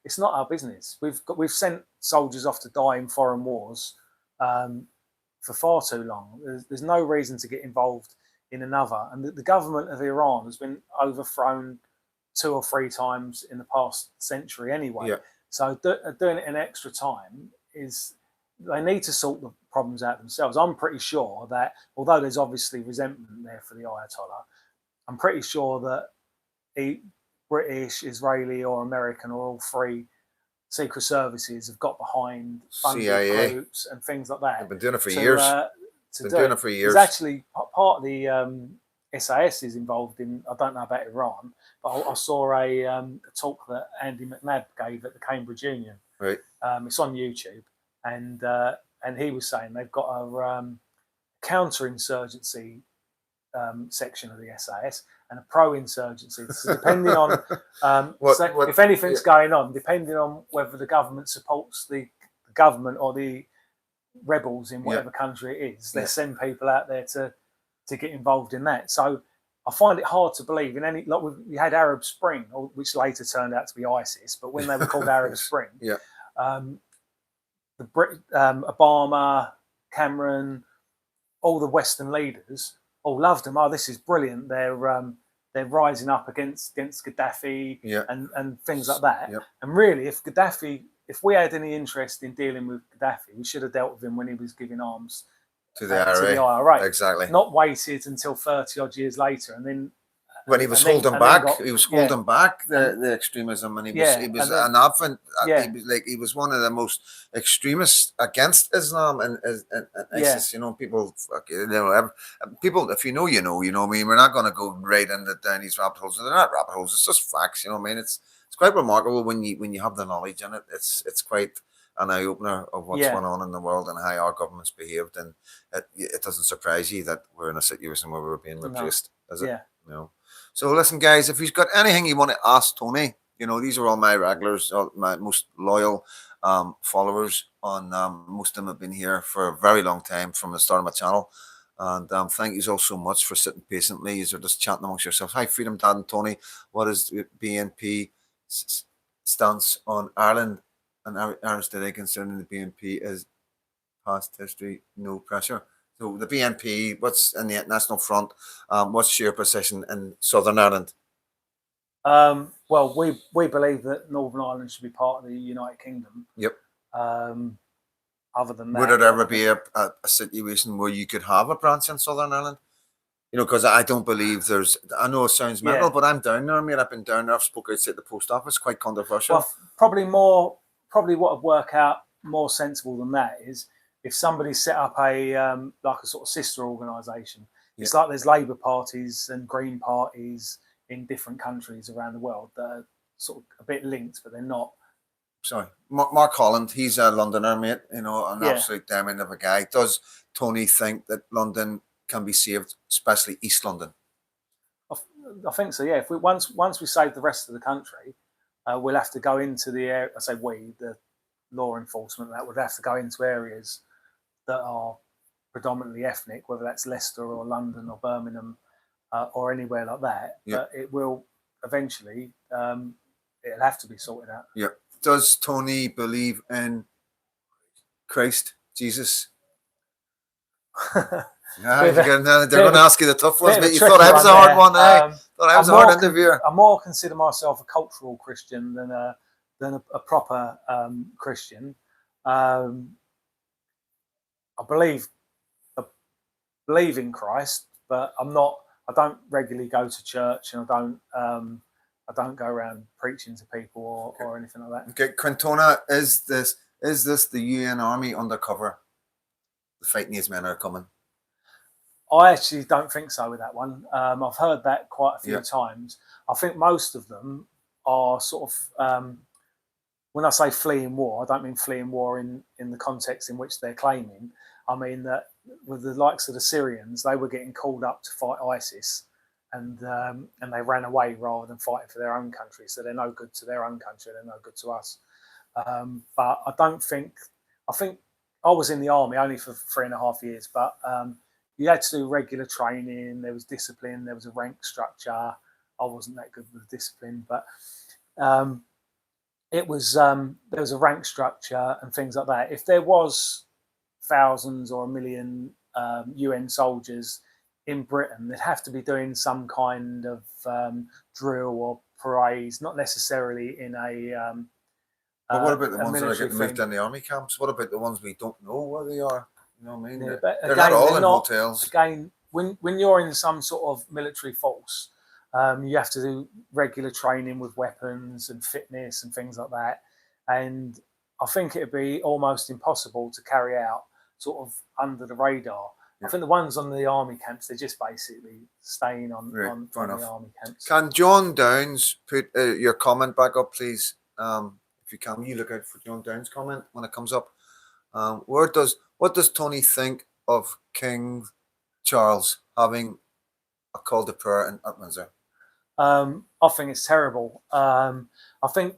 it's not our business. We've sent soldiers off to die in foreign wars for far too long. There's no reason to get involved in another. And the government of Iran has been overthrown 2 or 3 times in the past century anyway. Yeah. So doing it in extra time they need to sort the problems out themselves. I'm pretty sure that although there's obviously resentment there for the Ayatollah, I'm pretty sure that British, Israeli or American or all 3 secret services have got behind funded CIA groups and things like that. They've been doing it for years. Doing it for years. There's actually part of the SAS is involved in, I don't know about Iran, but I saw a talk that Andy McNabb gave at the Cambridge Union. Right. It's on YouTube. And he was saying they've got a counter-insurgency section of the SAS and a pro-insurgency. So depending on if anything's going on, depending on whether the government supports the government or the rebels in whatever country it is, they send people out there to to get involved in that. So I find it hard to believe in any, like we had Arab Spring, which later turned out to be ISIS, but when they were called Arab Spring, Yeah. Obama, Cameron, all the Western leaders all loved them. Oh, this is brilliant. They're rising up against Gaddafi, Yeah. and things like that. Yep. And really, if we had any interest in dealing with Gaddafi, we should have dealt with him when he was giving arms To the IRA. IRA. Exactly. Not waited until 30 odd years later, and then when he was and holding then back, got- he was yeah. holding back the extremism, and he was Yeah, he was and then- an advent. Yeah. He was one of the most extremists against Islam and ISIS. You know, people, people. If you know, you know. You know what I mean. We're not going to go right into down these rabbit holes. They're not rabbit holes. It's just facts. You know what I mean. It's quite remarkable when you have the knowledge in it. It's quite an eye opener of what's Yeah. going on in the world and how our government's behaved, and it doesn't surprise you that we're in a situation where we're being replaced, does it? Yeah. No. So listen, guys, if you've got anything you want to ask Tony, you know, these are all my regulars, all my most loyal followers. Most of them have been here for a very long time from the start of my channel. And thank you all so much for sitting patiently. You're just chatting amongst yourselves. Hi, Freedom Dad and Tony. What is BNP stance on Ireland and Irish today concerning the BNP is past history, no pressure? So the BNP, what's in the National Front? What's your position in Southern Ireland? Well, we believe that Northern Ireland should be part of the United Kingdom. Yep. Other than that, Would it ever be a situation where you could have a branch in Southern Ireland? You know, because I don't believe there's. I know it sounds mental, Yeah. but I'm down there. I mean, I've been down there. I've spoken outside the post office. Quite controversial. Well, probably what would work out more sensible than that is if somebody set up a like a sort of sister organisation. It's like there's Labour parties and Green parties in different countries around the world that are sort of a bit linked, but they're not. Sorry, Mark Holland. He's a Londoner, mate. You know, an Yeah. absolute diamond of a guy. Does Tony think that London can be saved, especially East London? I think so. Yeah. If we once we save the rest of the country, we'll have to go into the area. I say we, the law enforcement, that would have to go into areas that are predominantly ethnic, whether that's Leicester or London or Birmingham or anywhere like that. Yeah. But it will eventually. It'll have to be sorted out. Yeah. Does Tony believe in Christ, Jesus? Yeah, they're going to ask you the tough ones, but you thought I was a hard one, eh? Thought I was a hard interviewer. I more consider myself a cultural Christian than a proper Christian. I believe in Christ, but I'm not. I don't regularly go to church, and I don't go around preaching to people or anything like that. Okay, Quintona, is this the UN Army undercover? The fighting these men are coming. I actually don't think so with that one. I've heard that quite a few Yeah. times. I think most of them are sort of, when I say fleeing war, I don't mean fleeing war in the context in which they're claiming. I mean that with the likes of the Syrians, they were getting called up to fight ISIS, and they ran away rather than fighting for their own country. So they're no good to their own country. They're no good to us. But I don't think. I think I was in the army only for 3.5 years, but you had to do regular training. There was discipline. There was a rank structure. I wasn't that good with discipline, but it was. There was a rank structure and things like that. If there was thousands or 1 million UN soldiers in Britain, they'd have to be doing some kind of drill or parades, not necessarily in a. But what about the a ones that are military getting moved thing. in the army camps? What about the ones we don't know where they are? You know what I mean? Yeah, They're, but they're again, not all they're in not- hotels. Again, when you're in some sort of military force, you have to do regular training with weapons and fitness and things like that. And I think it'd be almost impossible to carry out sort of under the radar. Yeah. I think the ones on the army camps, they're just basically staying on, Right, on fair the enough. army camps. Can John Downs put your comment back up, please? If you can, you look out for John Downs' comment when it comes up. What does Tony think of King Charles having a call to prayer in Windsor? I think it's terrible. I think,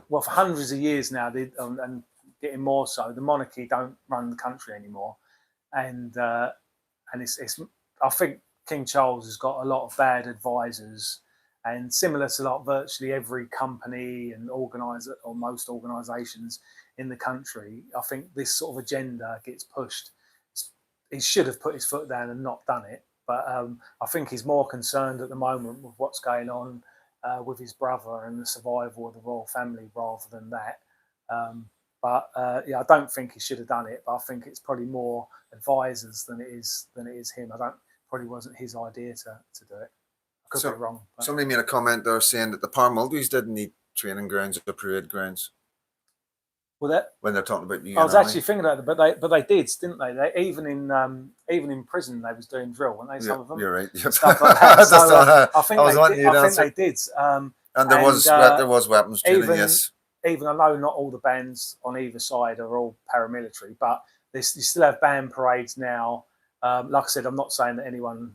well, for hundreds of years now, and getting more so, the monarchy don't run the country anymore, and it's I think King Charles has got a lot of bad advisors, and similar to like virtually every company and organizer or most organisations in the country, I think this sort of agenda gets pushed. He should have put his foot down and not done it, but I think he's more concerned at the moment with what's going on with his brother and the survival of the royal family rather than that. Yeah, I don't think he should have done it, but I think it's probably more advisors than it is him. Probably wasn't his idea to do it. I could be wrong. But. Somebody made a comment there saying that the Power Muldoos didn't need training grounds or parade grounds. Well, that when they're talking about you, I was actually thinking about it, but they did, didn't they? They even in prison they was doing drill, weren't they? Some of them. You're right. Stuff like that. So, I think they did. And there was weapons training. Yes. Even though not all the bands on either side are all paramilitary, but you still have band parades now. Like I said, I'm not saying that anyone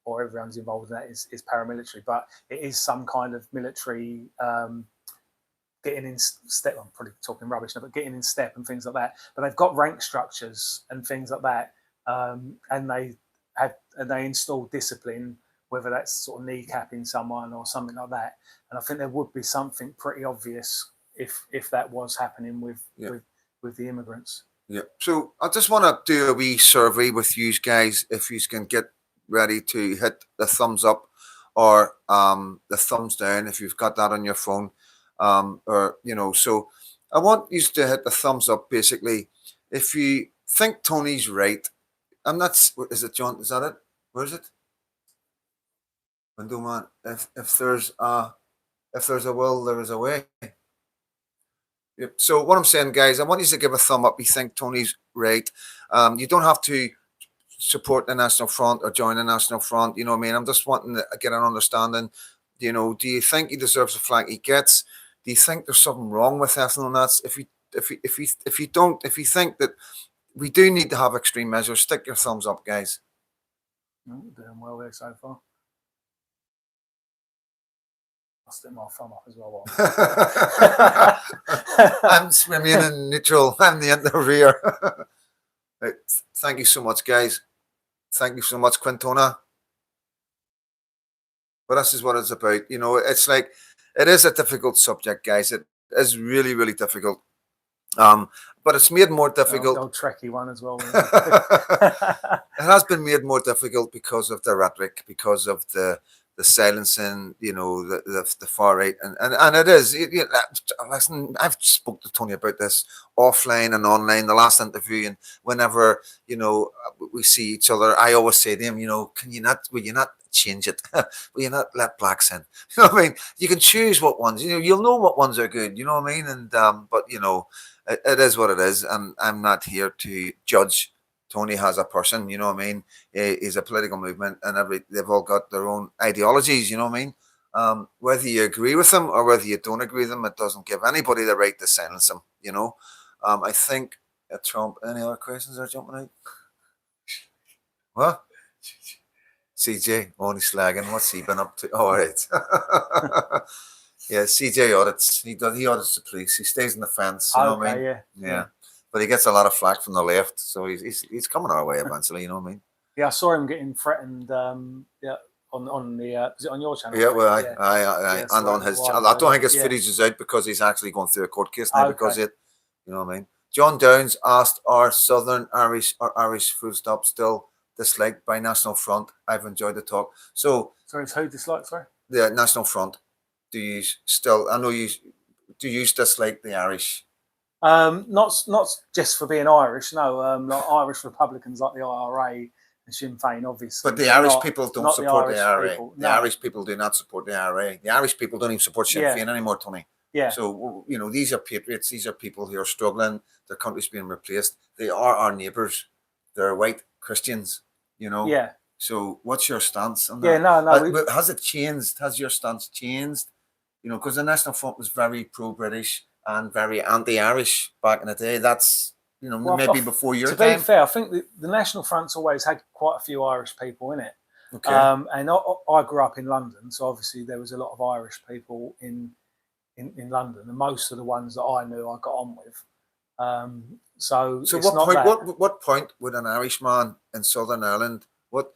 or everyone's involved in that is paramilitary, but it is some kind of military getting in step. I'm probably talking rubbish now, but getting in step and things like that. But they've got rank structures and things like that, and they install discipline, whether that's sort of kneecapping someone or something like that. And I think there would be something pretty obvious if that was happening with the immigrants. Yeah. So I just want to do a wee survey with you guys. If you can get ready to hit the thumbs up or the thumbs down, if you've got that on your phone, so I want you to hit the thumbs up. Basically, if you think Tony's right, I'm not. Is it John? Is that it? Where is it? Window man. If there's a will, there is a way. Yep. So what I'm saying, guys, I want you to give a thumb up. You think Tony's right. You don't have to support the National Front or join the National Front. You know what I mean? I'm just wanting to get an understanding. You know, do you think he deserves the flag he gets? Do you think there's something wrong with ethanol nuts? If you think that we do need to have extreme measures, stick your thumbs up, guys. No, doing well there so far. I'll stick my thumb up as well. I'm swimming in neutral. I'm the end of the rear. Right. Thank you so much, guys. Thank you so much, Quintona. But this is what it's about. You know, it's like, it is a difficult subject, guys. It is really, really difficult. But it's made more difficult. Old Trekkie one as well. It has been made more difficult because of the rhetoric, because of the silencing, you know, the far right, and it is. Listen, I've spoke to Tony about this offline and online. The last interview, and whenever we see each other, I always say to him, will you not change it? Will you not let blacks in? You know what I mean? You can choose what ones. You'll know what ones are good. You know what I mean? And but it is what it is, and I'm not here to judge Tony as a person, you know what I mean? He's a political movement, and they've all got their own ideologies, you know what I mean? Whether you agree with them or whether you don't agree with them, it doesn't give anybody the right to silence them, you know? I think Trump, any other questions are jumping out? What? CJ, only slagging. What's he been up to? All right. Yeah, CJ audits. He audits the police. He stays in the fence. You know what I mean? Yeah. But he gets a lot of flack from the left, so he's coming our way eventually. You know what I mean? Yeah, I saw him getting threatened. On the is it on your channel? Yeah, well, and on his channel. I don't think his footage is out because he's actually going through a court case now because you know what I mean. John Downs asked, "Are Southern Irish or Irish full stop still disliked by National Front?" I've enjoyed the talk. So, sorry, who disliked? Sorry, the National Front. Do you still? I know you. Do you dislike the Irish? Not just for being Irish. No, like Irish Republicans like the IRA and Sinn Féin, obviously. But the Irish people don't support the IRA. People. The Irish people do not support the IRA. The Irish people don't even support Sinn Féin anymore, Tony. Yeah. So these are patriots. These are people who are struggling. Their country's being replaced. They are our neighbours. They're white Christians. You know. Yeah. So what's your stance on that? Yeah, no. But has it changed? Has your stance changed? You know, because the National Front was very pro-British and very anti-Irish back in the day. That's, maybe before your time. To be fair, I think the National Front's always had quite a few Irish people in it. Okay. And I grew up in London, so obviously there was a lot of Irish people in London, and most of the ones that I knew I got on with. So what point would an Irishman in Southern Ireland, what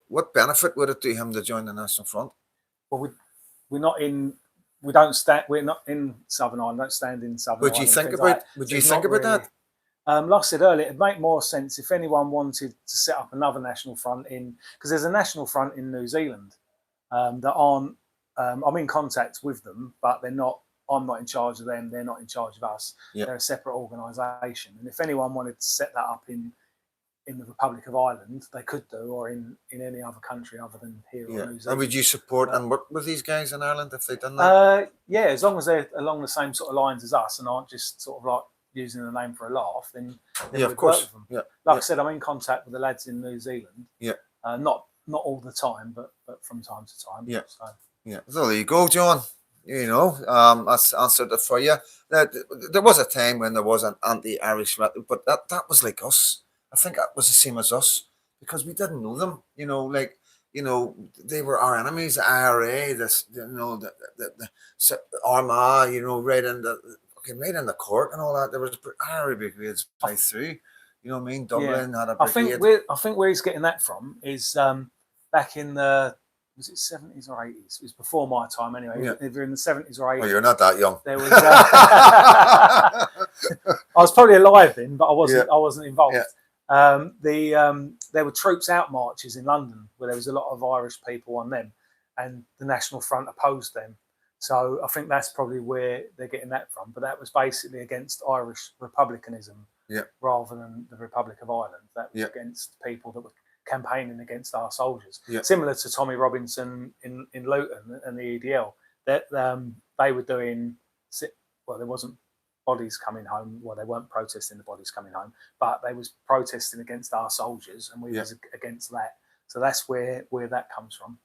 what benefit would it do him to join the National Front? Well, we're not in. We don't stand. We're not in Southern Ireland. Don't stand in Southern Would Ireland. you think things about? like that. Would So you it's think not about really- that? Like I said earlier, it'd make more sense if anyone wanted to set up another national front because there's a national front in New Zealand that aren't. I'm in contact with them, but they're not. I'm not in charge of them. They're not in charge of us. Yeah. They're a separate organisation. And if anyone wanted to set that up in the Republic of Ireland, they could do, or in any other country other than here Yeah. or New And Zealand. would you support and work with these guys in Ireland if they done that? Yeah, as long as they're along the same sort of lines as us and aren't just sort of like using the name for a laugh, then Yeah, of we'd course. work with them. Yeah. Like I said, I'm in contact with the lads in New Zealand. Yeah. Not all the time, but from time to time. Yeah. So, Yeah. So there you go, John. You know, that's answered it for you. There was a time when there was an anti-Irish, but that was like us. I think that was the same as us because we didn't know them. You know, like they were our enemies. The IRA, the Armagh. You know, right in the Cork and all that. There was IRA brigades right through. You know what I mean? Dublin had a I think brigade. I think where he's getting that from is back in the was it 70s or 80s? It was before my time anyway. Yeah. Either in the 70s or 80s. Well, you're not that young. There was. I was probably alive then, but I wasn't. Yeah. I wasn't involved. Yeah. There were troops out marches in London where there was a lot of Irish people on them, and the National Front opposed them. So I think that's probably where they're getting that from. But that was basically against Irish republicanism, Yeah. rather than the Republic of Ireland. That was Yeah. against people that were campaigning against our soldiers. Yeah. Similar to Tommy Robinson in Luton and the EDL. That they were doing. Well, there wasn't bodies coming home. Well, they weren't protesting the bodies coming home, but they was protesting against our soldiers, and we Yeah. was against that. So that's where that comes from.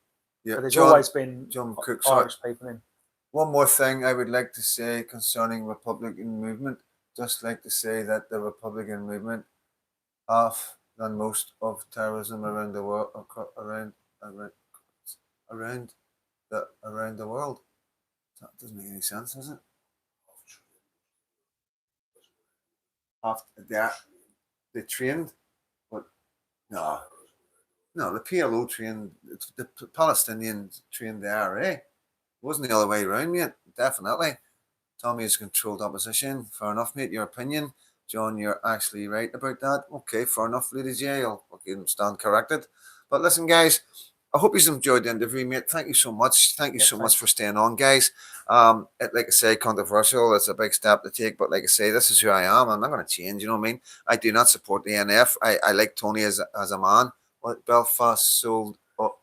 Yeah. But there's John- always been John Cook, sorry. Irish people in. One more thing I would like to say concerning Republican movement, just like to say that the Republican movement have done most of terrorism around the world, around the world. That doesn't make any sense, does it? After they trained, but no, the PLO trained, the Palestinians trained the IRA. It wasn't the other way around, mate. Definitely. Tommy has controlled opposition. Fair enough, mate. Your opinion. John, you're actually right about that. Okay, fair enough, ladies. Yeah, I'll stand corrected. But listen, guys, I hope you enjoyed the interview, mate. Thank you so much. Thank you so much for staying on, guys. Like I say, controversial. It's a big step to take, but like I say, this is who I am. I'm not going to change. You know what I mean? I do not support the NF. I like Tony as a man. What Belfast sold up.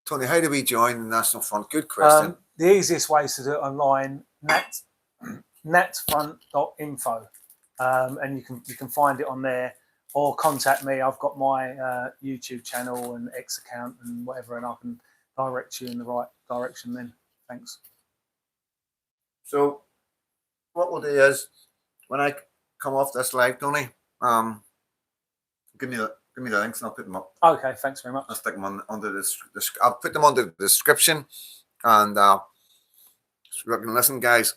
Tony, how do we join the National Front? Good question. The easiest way is to do it online, natfront.info, and you can find it on there, or contact me. I've got my YouTube channel and X account and whatever, and I can direct you in the right direction then. Thanks. So what we'll do is when I come off this live, Tony, give me the links and I'll put them up. Okay, thanks very much. I'll stick them under this. I'll put them under the description. And listen, guys,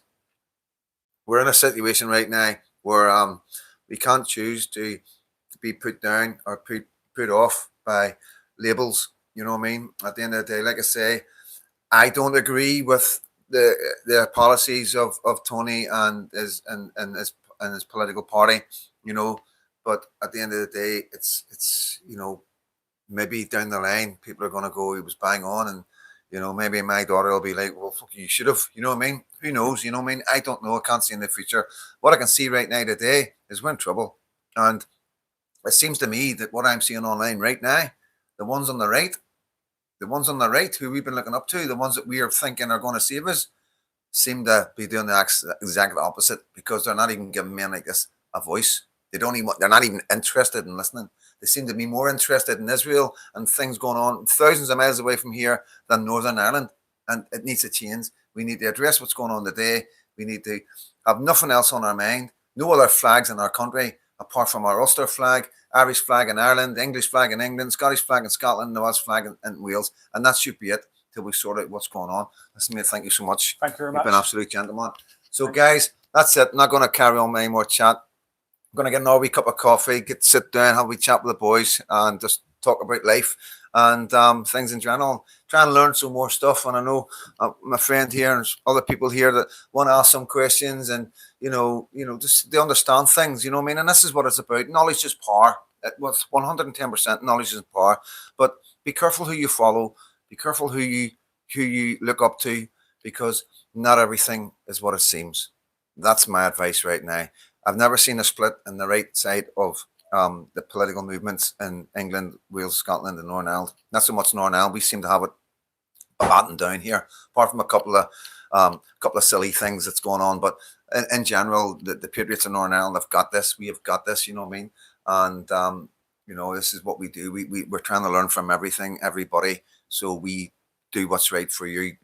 we're in a situation right now where we can't choose to be put down or put off by labels. You know what I mean? At the end of the day, like I say, I don't agree with the policies of Tony and his political party. You know, but at the end of the day, it's maybe down the line people are going to go, he was bang on, and maybe my daughter will be like, well, fuck, you should have. You know what I mean? Who knows? You know what I mean? I don't know. I can't see in the future. What I can see right now today is we're in trouble, and it seems to me that what I'm seeing online right now, the ones on the right, who we've been looking up to, the ones that we are thinking are going to save us, seem to be doing the exact opposite, because they're not even giving men like this a voice. They're not even interested in listening. They seem to be more interested in Israel and things going on thousands of miles away from here than Northern Ireland. And it needs to change. We need to address what's going on today. We need to have nothing else on our mind. No other flags in our country apart from our Ulster flag, Irish flag in Ireland, English flag in England, Scottish flag in Scotland, the Welsh flag in Wales. And that should be it till we sort out what's going on. Listen, mate, thank you so much. Thank you very much. You've been an absolute gentleman. So, guys, that's it. I'm not going to carry on with any more chat. going to get an wee cup of coffee, sit down, have a wee chat with the boys, and just talk about life and things in general. Try and learn some more stuff. And I know my friend here and other people here that want to ask some questions, and just they understand things. You know what I mean? And this is what it's about. Knowledge is power. It was 110% knowledge is power. But be careful who you follow. Be careful who you look up to, because not everything is what it seems. That's my advice right now. I've never seen a split in the right side of the political movements in England, Wales, Scotland, and Northern Ireland. Not so much Northern Ireland. We seem to have it battened down here, apart from a couple of silly things that's going on. But in general, the Patriots of Northern Ireland have got this. We have got this. You know what I mean? And this is what we do. We're trying to learn from everybody. So we do what's right for you.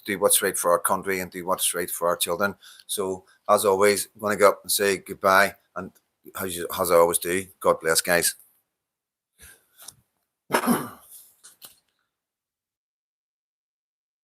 Do what's right for our country, and do what's right for our children. So as always, I'm going to go up and say goodbye, and as I always do, God bless, guys.